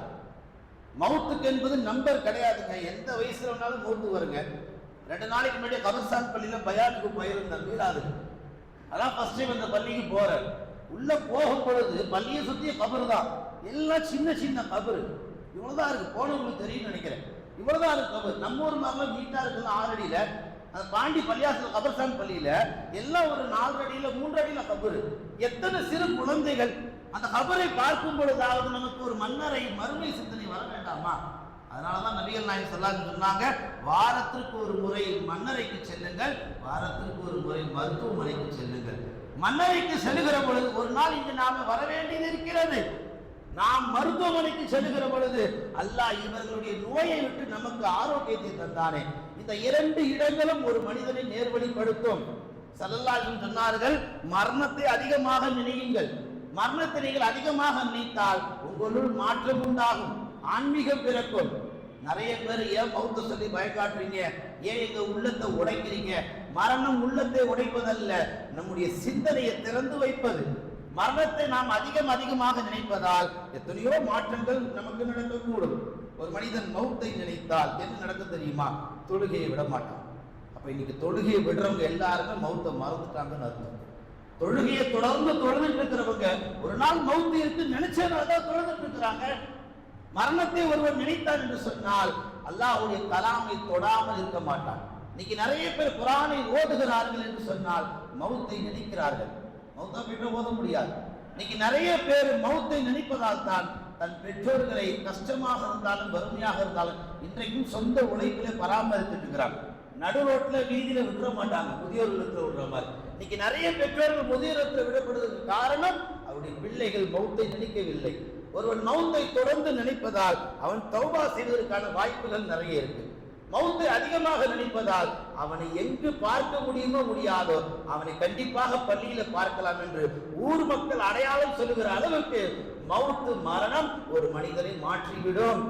மௌத்துக்கு என்பது நம்பர் கிடையாதுங்க, எந்த வயசுல வேணாலும் மௌத்து வருங்க. 2 நாளைக்கு முன்னாடி கபர்ஸ்தான் பள்ளியில பயானுக்கு போயிருந்தேன், மீளாது. அதான் ஃபர்ஸ்ட் டைம் அந்த பள்ளிக்கு போறேன். உள்ள போகும் பொழுது பள்ளியை சுத்திய கபர் தான், எல்லாம் சின்ன சின்ன கபரு, இவ்வளவுதான் இருக்கு. போனவங்களுக்கு தெரியும் நினைக்கிறேன், இவ்வளவுதான் இருக்கு கபர். நம்ம ஊர் மாதிரி நீட்டா இருக்குது 6 அடியில. அந்த பாண்டி பள்ளியாசல் கபர்ஸ்தான் பள்ளியில எல்லாம் ஒரு 4 அடியில 3 அடியில கபரு. எத்தனை சிறு குழந்தைகள் அந்த கபரை பார்க்கும் பொழுதாவது நமக்கு ஒரு மன்னரை மறுமை சிந்தனை வர வேண்டாமா? அதனாலதான் நபிகள் நாயகம் ஸல்லல்லாஹு அலைஹி வஸல்லம் சொன்னாங்க, வாரத்திற்கு ஒரு முறை மன்னரைக்கு செல்லுங்கள், வாரத்திற்கு ஒரு முறை மருத்துவமனைக்கு செல்லுங்கள். மன்னரைக்கு செல்லுகிற பொழுது ஒரு நாள் இங்கு நாம வர வேண்டியது இருக்கிறது. நாம் மருத்துவமனைக்கு செல்லுகிற பொழுது அல்லாஹ் இவர்களுடைய நோயை விட்டு நமக்கு ஆரோக்கியத்தை தந்தானே. இந்த 2 இடங்களும் ஒரு மனிதனை நேர்வழிப்படுத்தும். ஸல்லல்லாஹு அலைஹி வஸல்லம் சொன்னார்கள், மரணத்தை அதிகமாக நினையுங்கள். மரணத்தை நீங்கள் அதிகமாக நினைத்தால் உங்களுள் மாற்றம் உண்டாகும், ஆன்மீகம் பிறக்கும். நிறைய பேர் ஏன் மௌத்த சொல்லி பயக்காட்டுறீங்க, ஏன் எங்க உள்ளத்தை உடைக்கிறீங்க? மரணம் உள்ளத்தை உடைப்பதல்ல, நம்முடைய சிந்தனையை திறந்து வைப்பது. மரணத்தை நாம் அதிகமாக நினைப்பதால் எத்தனையோ மாற்றங்கள் நமக்கு நடக்கக்கூடும். ஒரு மனிதன் மௌத்தை நினைத்தால் என்ன நடக்க தெரியுமா? தொழுகையை விட மாட்டான். அப்ப இன்னைக்கு தொழுகையை விடுறவங்க எல்லாருமே மௌத்தை மறந்துட்டாங்கன்னு அர்த்தம். தொழுகையை தொடர்ந்து தொழுதுட்டு இருக்கிறவங்க ஒரு நாள் மௌத்து இருக்கு நினைச்சதான் தொழுதுட்டு இருக்கிறாங்க. மரணத்தை ஒருவர் நினைத்தார் என்று சொன்னால் அல்லாஹ்வுடைய கலாமை தொடாமல் இருக்க மாட்டான். இன்னைக்கு நிறைய பேர் குர்ஆனை ஓதுகிறார்கள் என்று சொன்னால் மௌத்தை நினைக்கிறார்கள், மௌத்தா போயிட்டு ஓத முடியாது. இன்னைக்கு நிறைய பேர் மௌத்தை நினைப்பதால் தான் தன் பெற்றோர்களை கஷ்டமாக இருந்தாலும் வறுமையாக இருந்தாலும் இன்றைக்கும் சொந்த உழைப்பிலே பராமரித்துட்டு இருக்கிறாங்க. நடு ரோட்ல வீதியில விட்டுற மாட்டாங்க, முதியோர்களுக்கு விடுற மாதிரி. இன்னைக்கு நிறைய பெற்றோர்கள் முதியோரத்தில் விடப்படுவதற்கு காரணம் அவருடைய பிள்ளைகள் மௌத்தை நினைக்கவில்லை. ஒருவன் மௌத்தை தொடர்ந்து நினைப்பதால் அவன் தௌபா செய்வதற்கான வாய்ப்புகள் நிறைய இருக்கு. மௌத்தை அதிகமாக நினைப்பதால் அவனை எங்கு பார்க்க முடியுமோ முடியாதோ அவனை கண்டிப்பாக பள்ளியில பார்க்கலாம் என்று ஊர் மக்கள் அடையாளம் சொல்லுகிற அளவுக்கு மௌத்து மரணம் ஒரு மனிதனை மாற்றிவிடும்.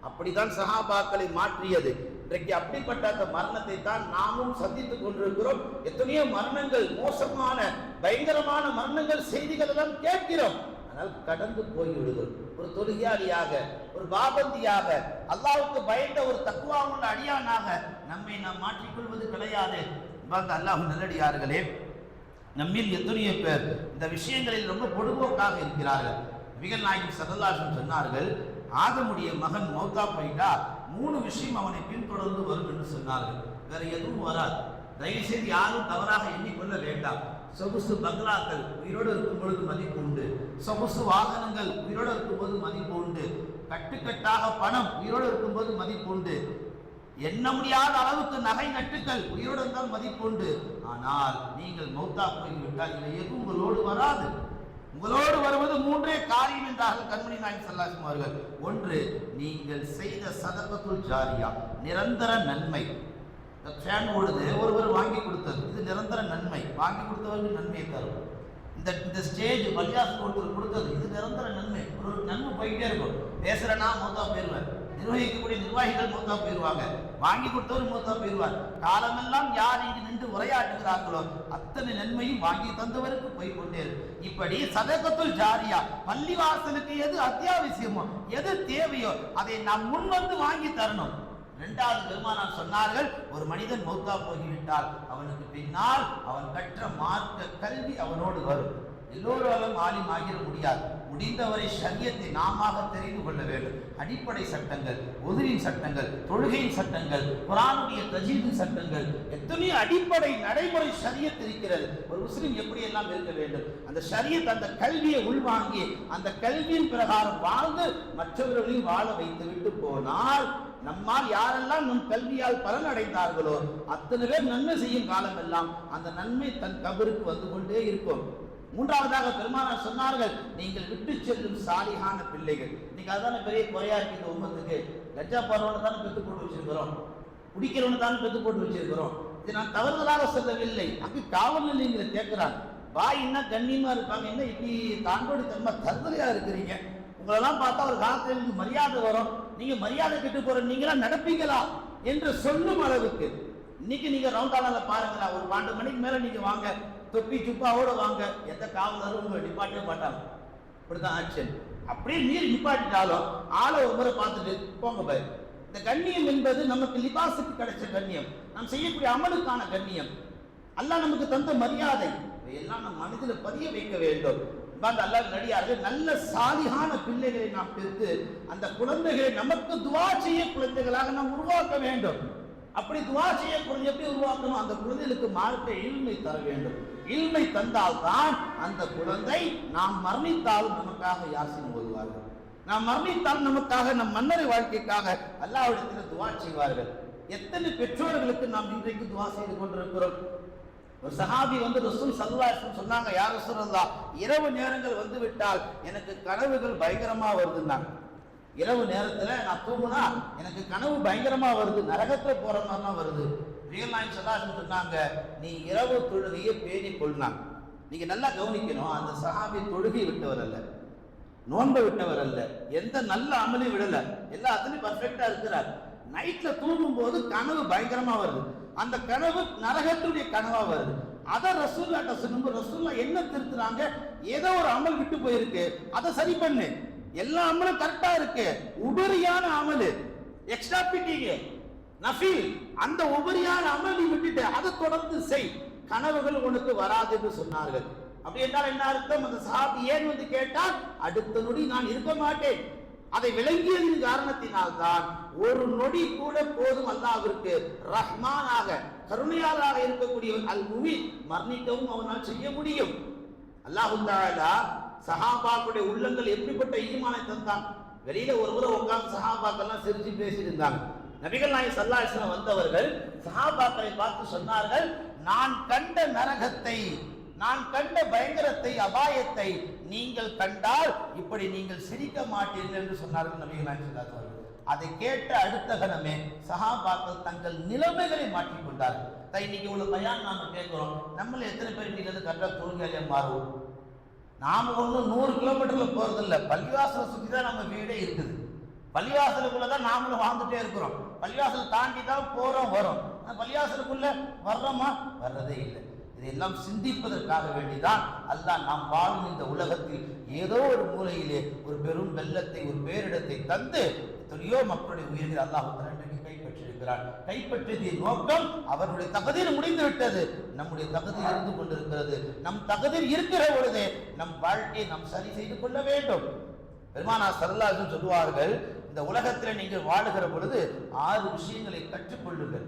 அப்படித்தான் சஹாபாக்களை மாற்றியது. இன்றைக்கு அப்படிப்பட்ட அந்த மரணத்தை தான் நாமும் சந்தித்துக் கொண்டிருக்கிறோம். எத்தனையோ மரணங்கள், மோசமான பயங்கரமான மரணங்கள் செய்திகள் எல்லாம் கேட்கிறோம். ஆனால் கடந்து போய்விடுகிறோம். ஒரு தொழுகையாளியாக, ஒரு பாபந்தியாக, அல்லாஹ்வுக்கு பயந்த ஒரு தக்வாவுள்ள அடியானாக நம்மை நாம் மாற்றிக்கொள்வது கிடையாது. அல்லாஹ் நல்லடியார்களே, நம்மில் எத்தனையோ பேர் இந்த விஷயங்களில் ரொம்ப பொடுபோக்காக இருக்கிறார்கள். நபிகள் நாயகம் ஸல்லல்லாஹு அலைஹி வஸல்லம் சொன்னார்கள், ஆதமுடைய மகன் மௌத்தா போயிட்டா 3 விஷயம் அவனை பின்தொடர்ந்து வரும் என்று சொன்னார்கள். வேற எதுவும் வராது. தயவு செய்து யாரும் தவறாக எண்ணிக்கொள்ள வேண்டாம். சொகுசு பங்களாக்கள் உயிரோடு இருக்கும் பொழுது மதிப்பு உண்டு, சொகுசு வாகனங்கள் உயிரோடு இருக்கும்போது மதிப்பு உண்டு, கட்டுக்கட்டாக பணம் உயிரோடு இருக்கும்போது மதிப்பு உண்டு, எண்ண முடியாத அளவுக்கு நகை நட்டுக்கள் உயிரோடு இருந்தால் மதிப்பு உண்டு. ஆனால் நீங்கள் மௌத்தா போய்விட்டால் இவை எதுவும் உங்களோடு வராது. உங்களோடு வருவது 3 காரியம் என்றார்கள் கண்மணி நாயகம் ஸல்லல்லாஹு அலைஹி வஸல்லம் அவர்கள். 1, நீங்கள் செய்த சதகத்துல் ஜாரியா, நிரந்தர நன்மை. ஃபேன் ஓடுது, ஒருவர் வாங்கி கொடுத்தது, இது நிரந்தர நன்மை, வாங்கி கொடுத்தவருக்கு நன்மையை தரும். இந்த ஸ்டேஜ் பள்ளியாசல் ஒருத்தர் கொடுத்தது, இது நிரந்தர நன்மை, ஒரு நன்மை போயிட்டே இருக்கும். பேசுறேன்னா மௌத்தா போயிடுவேன், நிர்வகிக்கக்கூடிய நிர்வாகிகள் மௌத்தா போயிடுவாங்க, வாங்கி கொடுத்தவர் மௌத்தா போயிடுவார். காலமெல்லாம் யார் இங்கு நின்று உரையாற்றுகிறார்களோ அத்தனை நன்மையும் வாங்கி தந்தவருக்கு போய் கொண்டே இருக்கும். இப்படி சதகத்துல் ஜாரியா, பள்ளிவாசலுக்கு எது அத்தியாவசியமோ, எது தேவையோ அதை நாம் முன் வந்து வாங்கி தரணும். 2வது பெருமானார் சொன்னார்கள், ஒரு மனிதன் மௌத்தா போய்விட்டால் அவனுக்கு பின்னால் அவன் கற்ற மார்க்க கல்வி அவனோடு வரும். எல்லோராலும் ஆலிம் ஆகிட முடியாது. முடிந்தவரை ஷரியத்தை நாம தெரிந்து கொள்ள வேண்டும். அடிப்படை சட்டங்கள், உதுவின் சட்டங்கள், தொழுகையின் சட்டங்கள், குர்ஆனுடைய தஜ்வீதின் சட்டங்கள், எத்தனையோ அடிப்படை நடைமுறை ஷரியத் இருக்கிறது. ஒரு முஸ்லிம் எப்படி எல்லாம் இருக்க வேண்டும், அந்த ஷரியத், அந்த கல்வியை உள்வாங்கி அந்த கல்வியின் பிரகாரம் வாழ்ந்து மற்றவர்களையும் வாழ வைத்து விட்டு போனால், நம்மால் யாரெல்லாம் நம் கல்வியால் பலன் அடைந்தார்களோ அத்தனை பேர் நன்மை செய்யும் காலம் எல்லாம் அந்த நன்மை தன் கபருக்கு வந்து கொண்டே இருக்கும். மூன்றாவதாக பெருமானார் சொன்னார்கள், நீங்கள் விட்டு செல்லும் சாலிகான பிள்ளைகள். இன்னைக்கு அதுதானே பெரிய குறையா இருக்கு இந்த உம்மத்துக்கு. லஜ்ஜா போறவனை தானே பெத்து போட்டு வச்சிருக்கிறோம், குடிக்கிறவனை தானே பெத்து போட்டு வச்சிருக்கிறோம். இது நான் தவறுதலாக சொல்லவில்லை. அப்படி காவல் நிலையங்களை கேட்கிறான், பாய் என்ன கண்ணியமா இருப்பாங்க, என்ன இப்படி தாண்டோடி தன்மை தருதலையா இருக்கிறீங்க, உங்களெல்லாம் பார்த்தா ஒரு காலத்துல எனக்கு மரியாதை வரும், நீங்க மரியாதை கெட்டு போற நீங்களா நடப்பீங்களா என்று சொல்லும் அளவுக்கு இன்னைக்கு நீங்க ரவுண்டானால பாருங்களா, ஒரு 12 மணிக்கு மேல நீங்க வாங்க, தொப்பி சுப்பாவோட வாங்க, எந்த காவலரும் உங்களை நிப்பாட்டவே மாட்டாங்க. இப்படிதான் ஆக்ஷன். அப்படியே மீறி நிப்பாட்டிட்டாலும் ஆளை ஒரு முறை பார்த்துட்டு போங்க பாய். இந்த கண்ணியம் என்பது நமக்கு லிபாசுக்கு கிடைச்ச கண்ணியம், நாம் செய்யக்கூடிய அமலுக்கான கண்ணியம், அல்லாஹ் நமக்கு தந்த மரியாதை, இதையெல்லாம் நம் மனதில் பதிய வைக்க வேண்டும். அல்லாஹ் நடிகார்கள் நல்ல சாலிகான பிள்ளைகளை நாம் பெற்று அந்த குழந்தைகளை நமக்கு துவா செய்ய குழந்தைகளாக நாம் உருவாக்க வேண்டும். அப்படி துவா செய்ய குழந்தை எப்படி உருவாக்கணும், அந்த குழந்தைகளுக்கு மார்க்க இல்மை தர வேண்டும். இல்மை தந்தால்தான் அந்த குழந்தை நாம் மரணித்தாலும் நமக்காக யாசின் ஓதுவார்கள், நாம் மரணித்தால் நமக்காக, நம் மன்னரை வாழ்க்கைக்காக அல்லாஹ்விடத்தில் துவா செய்வார்கள். எத்தனை பெற்றோர்களுக்கு நாம் இன்றைக்கு துவா செய்து கொண்டிருக்கிறோம். ஒரு சஹாபி ரசூல் ஸல்லல்லாஹு அலைஹி வஸல்லம் சொன்னாங்க, யா ரசூலல்லாஹ், இரவு நேரங்கள் வந்து விட்டால் எனக்கு கனவுகள் பயங்கரமா வருதுன்னாங்க. இரவு நேரத்துல நான் தூங்குனா எனக்கு கனவு பயங்கரமா வருது, நரகத்துல போற மாதிரிலாம் வருது. ரியல் நாயகம் ஸல்லல்லாஹு அலைஹி வஸல்லம் சொன்னாங்க, நீ இரவு தொழுகையை பேணி கொள்ளாங்க. நீங்க நல்லா கவனிக்கணும், அந்த சஹாபி தொழுகை விட்டவர் அல்ல, நோன்பை விட்டவர் அல்ல, எந்த நல்ல அமலையும் விடல, எல்லாத்துலயும் பர்ஃபெக்டா இருக்கிறார். நைட்ல தூங்கும் போது கனவு பயங்கரமா வருது, அந்த கனவு நரகத்துடைய கனவா வருது. அதை ரசூலுல்லாஹ் சொல்லும்போது ரசூலுல்லாஹ் என்ன திருத்துறாங்க, ஏதோ ஒரு அமல் விட்டு போயிருக்கு, அதை சரி பண்ணு. எல்லா அமலும் கரெக்டா இருக்கு, உபரியான அமல், எக்ஸ்ட்ரா பிட்டிங்க நஃபீல், அந்த உபரியான அமல் நீ விட்டுட்டு அதை தொடர்ந்து செய், கனவுகள் உனக்கு வராது என்று சொன்னார்கள். அப்படி என்றால் என்ன அர்த்தம், அந்த சஹாபி ஏன் கேட்டால், அடுத்த நொடி நான் இருக்க மாட்டேன், அதை விளங்கியதின் காரணத்தினால் தான் ஒரு நொடி கூட போதும் அல்லாஹ்விற்கு ரஹ்மானாக கருணையாளராக இருக்கக்கூடிய அல் முஃமின் மரணிக்கவும் அவனால் செய்ய முடியும். அல்லாஹ் தஆலா சஹாபாக்களுடைய உள்ளங்கள் எப்படிப்பட்ட ஈமானை தந்தான். வெளியில ஒரு முறை உட்கார்ந்து சஹாபாக்கள்லாம் சிரிச்சு பேசிட்டு இருந்தாங்க. நபிகள் நாயகம் ஸல்லல்லாஹு அலைஹி வஸல்லம் வந்தவர்கள் சஹாபாக்களை பார்த்து சொன்னார்கள், நான் கண்ட நரகத்தை, நான் கண்ட பயங்கரத்தை, அபாயத்தை நீங்கள் கண்டால் இப்படி நீங்கள் சிரிக்க மாட்டீர்கள் என்று சொன்னார்கள் நபிகள் நாயகம் ஸல்லல்லாஹு அலைஹி வஸல்லம். அதை கேட்ட அடுத்த கணமே சஹாபாக்கள் தங்கள் நிலைமைகளை மாற்றிக் கொண்டார்கள். இன்னைக்கு இவ்வளவு பயான் நாம கேட்கிறோம், நம்மள எத்தனை பேர் இன்னைக்கு கரெக்டா தொழுகையிலே மாறுவோம். நாம ஒன்றும் 100 கிலோமீட்டர்ல போறது இல்லை, பள்ளிவாசலை சுற்றி தான் நம்ம வீடே இருக்குது, பள்ளிவாசலுக்குள்ளதான் நாமளும் வாழ்ந்துட்டே இருக்கிறோம். பள்ளிவாசல் தாண்டி தான் போறோம் வரோம், பள்ளிவாசலுக்குள்ள வர்றோமா, வர்றதே இல்லை. இதையெல்லாம் சிந்திப்பதற்காக வேண்டிதான் அல்லாஹ் நாம் வாழும் இந்த உலகத்தில் ஏதோ ஒரு மூலையிலே ஒரு பெரும் வெள்ளத்தை, ஒரு பேரிடத்தை தந்து எத்தனையோ மக்களுடைய உயிர்கள் அல்லாஹ் கைப்பற்றியிருக்கிறார். கைப்பற்றிய நோக்கம் அவருடைய தகுதியில் முடிந்து விட்டது, நம்முடைய தகுதியில் இருந்து கொண்டிருக்கிறது. நம் தகுதியில் இருக்கிற பொழுதே நம் வாழ்க்கையை நாம் சரி செய்து கொள்ள வேண்டும். பெருமானார் ஸல்லல்லாஹு அலைஹி வஸல்லம் சொல்வார்கள், இந்த உலகத்தில் நீங்கள் வாழுகிற பொழுது 6 விஷயங்களை கற்றுக்கொள்ளுங்கள்,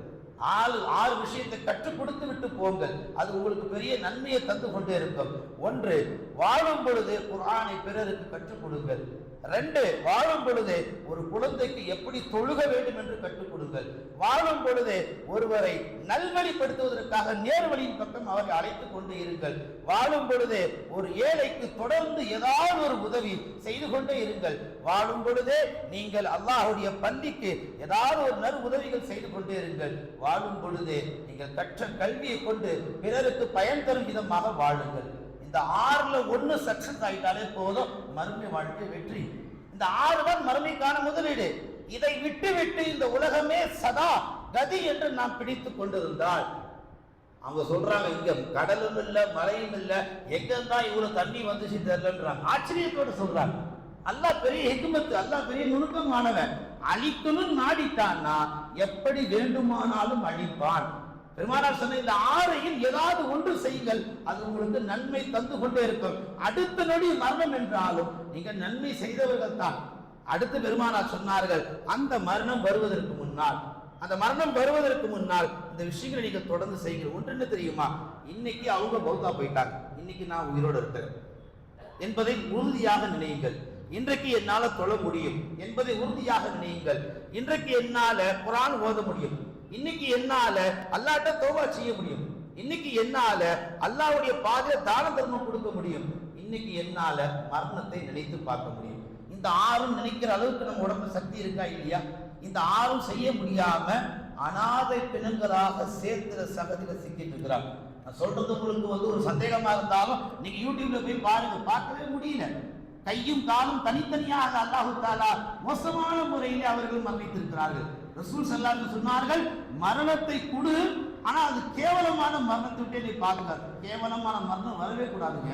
6 விஷயத்தை கற்றுக் கொடுத்து விட்டு போங்கள், அது உங்களுக்கு பெரிய நன்மையை தந்து கொண்டே இருக்கும். 1, வாழும் பொழுது குர்ஆனை பிறருக்கு கற்றுக் கொடுங்கள். 2, வாழும் பொழுது ஒரு குழந்தைக்கு எப்படி தொழுக வேண்டும் என்று கற்றுக் கொடுங்கள். வாழும் பொழுது ஒருவரை நல்வழிப்படுத்துவதற்காக நேர்வழியின் பக்கம் அவரை அழைத்துக் கொண்டு இருங்கள். வாழும் பொழுது ஒரு ஏழைக்கு தொடர்ந்து ஏதாவது ஒரு உதவி செய்து கொண்டே இருங்கள். வாழும் பொழுதே நீங்கள் அல்லாஹ்வுடைய பள்ளிக்கு ஏதாவது ஒரு நல் உதவிகள் செய்து கொண்டே இருங்கள். வாழும் பொழுதே நீங்கள் கற்ற கல்வியை கொண்டு பிறருக்கு பயன் தரும் விதமாக வாழுங்கள். இந்த 6ல் 1 சக்சஸ் ஆகிட்டாலே போதும், மறுமை வாழ்க்கை வெற்றி. இந்த 6 தான் மறுமைக்கான முதலீடு. இதை விட்டு விட்டு இந்த உலகமே சதா கதி என்று நாம் பிடித்துக் கொண்டிருந்தால், அவங்க சொல்றாங்க இங்க கடலும் இல்ல மழையும் இல்ல, எங்க இருந்தா இவ்வளவு தண்ணி வந்துச்சு தெரியலன்றாங்க. ஆச்சரியத்தோடு சொல்றாங்க. அல்லாஹ் பெரிய ஹிக்மத், அல்லாஹ் பெரிய நுணுக்கமானவன். அழிக்கணும் நாடிட்டான்னா எப்படி வேண்டுமானாலும் அழிப்பான். பெருமானார் சொன்ன இந்த 6 ஏதாவது ஒன்று செய்யுங்கள், அது உங்களுக்கு நன்மை தந்து கொண்டே இருக்கும். அடுத்த நொடி மரணம் என்றாலும் நீங்கள் நன்மை செய்தவர்கள் தான். அடுத்து பெருமானார் சொன்னார்கள், அந்த மரணம் வருவதற்கு முன்னால் இந்த விஷயங்களை நீங்க தொடர்ந்து செய்யுங்க. ஒன்று என்ன தெரியுமா? இன்னைக்கு அவங்க பௌத்தா போயிட்டாங்க, இன்னைக்கு நான் உயிரோடு இருக்கிறேன் என்பதை உறுதியாக நினையுங்கள். இன்றைக்கு என்னால தொழ முடியும் என்பதை உறுதியாக நினையுங்கள். இன்றைக்கு என்னால குர்ஆன் ஓத முடியும், இன்னைக்கு என்னால அல்லாஹ்ட்ட தௌபா செய்ய முடியும், இன்னைக்கு என்னால அல்லாஹ்வுடைய பாதையில தான தர்மம் கொடுக்க முடியும், இன்னைக்கு என்னால மரணத்தை நினைத்து பார்க்க முடியும். இந்த 6 நினைக்கிற அளவுக்கு நம்ம உடம்பு சக்தி இருக்கா இல்லையா? இந்த 6 செய்ய முடியாம அனாதை பிணங்களாக சேர்த்துற சகதியில சிக்கிட்டு இருக்கிறாங்க. நான் சொல்றது உங்களுக்கு ஒரு சந்தேகமா இருந்தாலும் நீங்க யூடியூப்ல போய் பாருங்க, பார்க்கவே முடியல. கையும் காலும் தனித்தனியாக அல்லாஹ் தஆலா மோசமான முறையிலே அவர்கள் மரணித்திருக்கிறார்கள். ரசூல் ஸல்லல்லாஹு அலைஹி வஸல்லம் சொன்னார்கள், மரணத்தை கொடு, ஆனா அது கேவலமான மரணத்தை விட்டு நீ பாதுகாத்து. கேவலமான மரணம் வரவே கூடாதுங்க.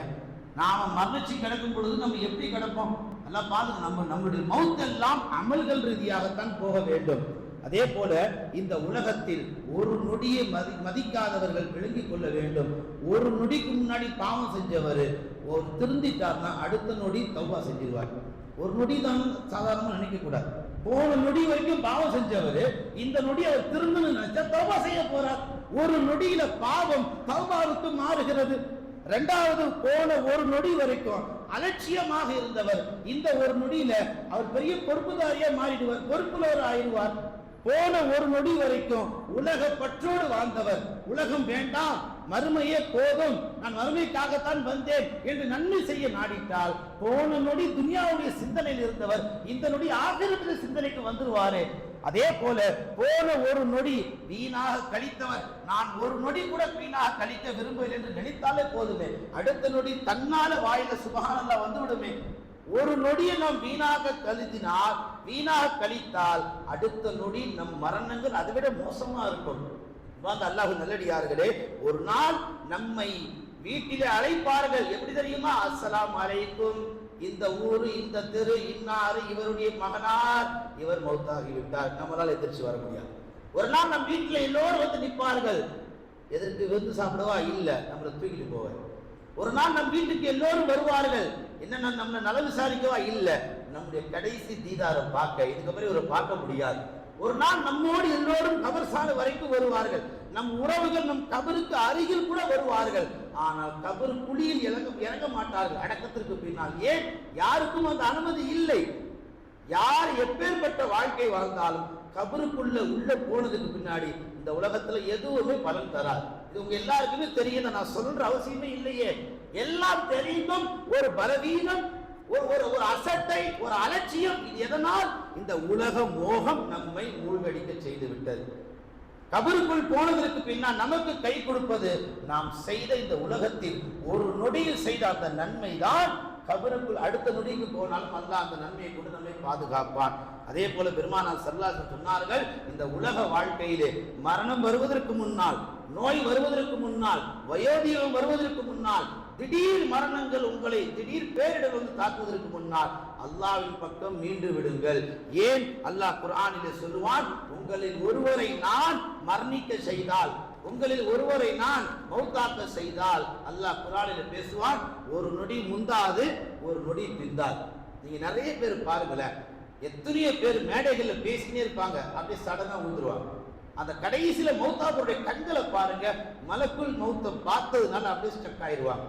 நாம மரணிச்சு கிடக்கும் பொழுது நம்ம எப்படி கிடப்போம்? எல்லாம் பாருங்க, நம்முடைய மௌத்தெல்லாம் அமல்கள் ரீதியாகத்தான் போக வேண்டும். அதே போல இந்த உலகத்தில் ஒரு நொடியை மதிக்காதவர்கள் விளங்கிக் கொள்ள வேண்டும். ஒரு நொடிக்கு முன்னாடி பாவம் செஞ்சவர் ஒரு திருந்திட்டார்னா அடுத்த நொடி தௌபா செஞ்சிருவார். ஒரு நொடி தான் சாதாரணமா நினைக்க கூடாது. போன நொடி வரைக்கும் பாவம் செஞ்சவர் இந்த நொடி அவர் திருந்தணும்னு நினைச்சா தௌபா செய்ய போறார். ஒரு நொடியில பாவம் தௌபாவுக்கு மாறுகிறது. இரண்டாவது, போன ஒரு நொடி வரைக்கும் அலட்சியமாக இருந்தவர் இந்த ஒரு நொடியில அவர் பெரிய பொறுப்புதாரியா மாறிடுவார், பொறுப்புள்ளவர் ஆயிடுவார். போன ஒரு நொடி வரைக்கும் உலக பற்றோடு வாழ்ந்தவர் உலகம் வேண்டாம், மறுமையே போதும், நான் மறுமைக்காகத்தான் வந்தேன் என்று நன்மை செய்ய நாடிட்டால் போன நொடி துனியாவுடைய சிந்தனையில் இருந்தவர் இந்த நொடி ஆகிரத்தில் சிந்தனைக்கு வந்துருவாரு. அதே போல போன ஒரு நொடி வீணாக கழித்தவர் நான் ஒரு நொடி கூட வீணாக கழிக்க விரும்பவில்லை என்று நினைத்தாலே போதுமே, அடுத்த நொடி தன்னால வாயில சுபஹானல்லாஹ் வந்து விடுமே. ஒரு நொடியை நாம் வீணாக கழித்தால் அடுத்த நொடி நம் மரணங்கள் அதை விட மோசமா இருக்கும். அல்லாஹ் நல்லடியார்களே, ஒரு நாள் நம்மை வீட்டிலே அழைப்பார்கள். எப்படி தெரியுமா? அஸ்ஸலாமு அலைக்கும், இந்த ஊரு, இந்த தெரு, இன்னாரு, இவருடைய மகனார், இவர் மௌத்தாகி விட்டார், நம்மளால் எதிர்த்து வர முடியாது. ஒரு நாள் நம் வீட்டில் எல்லோரும் வந்து நிற்பார்கள். எதற்கு? விருந்து சாப்பிடவா? இல்ல, நம்மளை தூக்கிட்டு போவார். ஒரு நாள் நம் வீட்டுக்கு எல்லோரும் வருவார்கள். என்ன, நம்மளை நல விசாரிக்கவா? இல்ல, நம்முடைய கடைசி தீதாரம் பார்க்க, இதுக்கப்புறம் இவரை பார்க்க முடியாது. ஒரு நாள் நம்மோடு எல்லோரும் கபர்ஸ்தான வரைக்கும் வருவார்கள். நம் உறவுகள் நம் கபருக்கு அருகில் கூட வருவார்கள். ஆனால் கபர் குழியில் இறங்க மாட்டார்கள் அடக்கத்திற்கு பின்னால். ஏன்? யாருக்கும் அந்த அனுமதி இல்லை. யார் எப்பேற்பட்ட வாழ்க்கை வாழ்ந்தாலும் கபருக்குள்ள உள்ள போனதுக்கு பின்னாடி இந்த உலகத்துல எதுவுமே பலன் தராது. இது உங்க எல்லாருக்குமே தெரியும், நான் சொல்ற அவசியமே இல்லையே. எல்லாம் தெரிந்தும் ஒரு பலவீனம், ஒரு அசட்டை, ஒரு அலட்சியம். இது எதனால்? இந்த உலக மோகம் நம்மை மூழ்கடிக்க செய்து விட்டது. கபருக்குள் போனதற்கு பின்னால் நமக்கு கை கொடுப்பது நாம் செய்த இந்த உலகத்தில் ஒரு நொடியில் செய்த அந்த நன்மை தான். கபருக்குள் அடுத்த நொடிக்கு போனாலும் அல்லாஹ் அந்த நன்மையை கொண்டு நம்மை பாதுகாப்பான். அதே போல பெருமானார் ஸல்லல்லாஹு அலைஹி வஸல்லம் சொன்னார்கள், இந்த உலக வாழ்க்கையிலே மரணம் வருவதற்கு முன்னால், நோய் வருவதற்கு முன்னால், வயோதிகம் வருவதற்கு முன்னால், திடீர் மரணங்கள் உங்களை திடீர் பேரிடர் வந்து தாக்குவதற்கு முன்னால் அல்லாஹ்வின் பக்கம் மீண்டு விடுங்கள். ஏன்? அல்லாஹ் குர்ஆனிலே சொல்லுவான், உங்களில் ஒருவரை நான் மரணிக்க செய்தால், உங்களில் ஒருவரை நான் மௌத்தாக்க செய்தால், அல்லாஹ் குர்ஆனிலே பேசுவான், ஒரு நொடி முந்தாது ஒரு நொடி பிந்தாது. நீங்க நிறைய பேர் பாருங்களேன், எத்தனையோ பேர் மேடைகள்ல பேசினே இருப்பாங்க, அப்படியே சடனா ஊந்துருவாங்க. அந்த கடைசியில மௌத்தாவுடைய கண்களை பாருங்க, மலக்குள் மௌத்தை பார்த்ததுனால அப்படியே ஸ்டக் ஆயிடுவாங்க.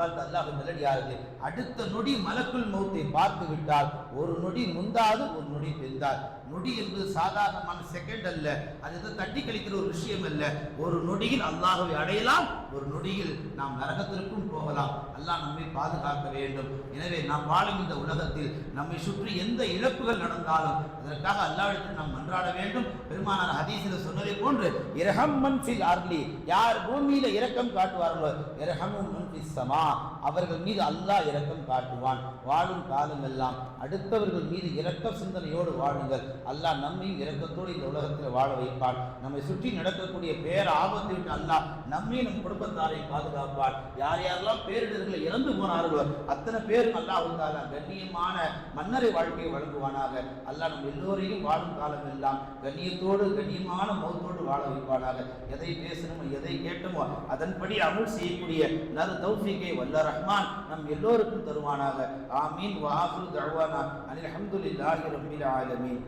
அல்லாஹ் நல்லடியார்களே, அடுத்த நொடி மலக்குள் மௌத்தை பார்த்து விட்டால் ஒரு நொடி முந்தாது ஒரு நொடி பிந்தாது. நொடி என்பது சாதாரணமான செகண்ட் அல்ல, அது தட்டி கழிக்கிற ஒரு விஷயம் அல்ல. ஒரு நொடியில் அல்லாஹ்வை அடையலாம், ஒரு நொடியில் நாம் நரகத்திற்கும் போகலாம். அல்லாஹ் நம்மை பாதுகாக்க வேண்டும். எனவே நாம் வாழும் இந்த உலகத்தில் நம்மை சுற்றி எந்த இழப்புகள் நடந்தாலும் அதற்காக அல்லாஹ்விடத்தில் நாம் மன்றாட வேண்டும். பெருமானார் ஹதீஸில் சொன்னதை போன்று, இரஹம் மன் ஃபில் அர்லி, யார் பூமியில இரக்கம் காட்டுவார்களோ இரஹமும் மன் ஃபிஸ் ஸமா, அவர்கள் மீது அல்லாஹ் இரக்கம் காட்டுவான். வாழும் காலம் எல்லாம் அடுத்தவர்கள் மீது இரக்க சிந்தனையோடு வாழுங்கள். அல்லாஹ் நம்மையும் இரக்கத்தோடு இந்த உலகத்தில் வாழ வைப்பான். நம்மை சுற்றி நடக்கக்கூடிய பேர் ஆபத்தை விட்டு அல்லாஹ் நம்மையும் நம் குடும்பத்தாரை பாதுகாப்பான். யார் யாரெல்லாம் பேரிடர்களை இறந்து போனார்களோ அத்தனை பேரும் அல்லாஹ் கண்ணியமான மன்னரை வாழ்க்கையை வழங்குவானாக. அல்லாஹ் நம் எல்லோரையும் வாழும் காலம் எல்லாம் கண்ணியத்தோடு கண்ணியமான மௌத்தோடு வாழ வைப்பானாக. எதை பேசணுமோ எதை கேட்டோமோ அதன்படி அமல் செய்யக்கூடிய நறு தௌஃபீகை வல்ல ரஹ்மான் நம் எல்லோருக்கும் தருவானாக. ஆமீன். வ ஆகிரு தஅவானா அனில் ஹம்துலில்லாஹி ரப்பில் ஆலமீன்.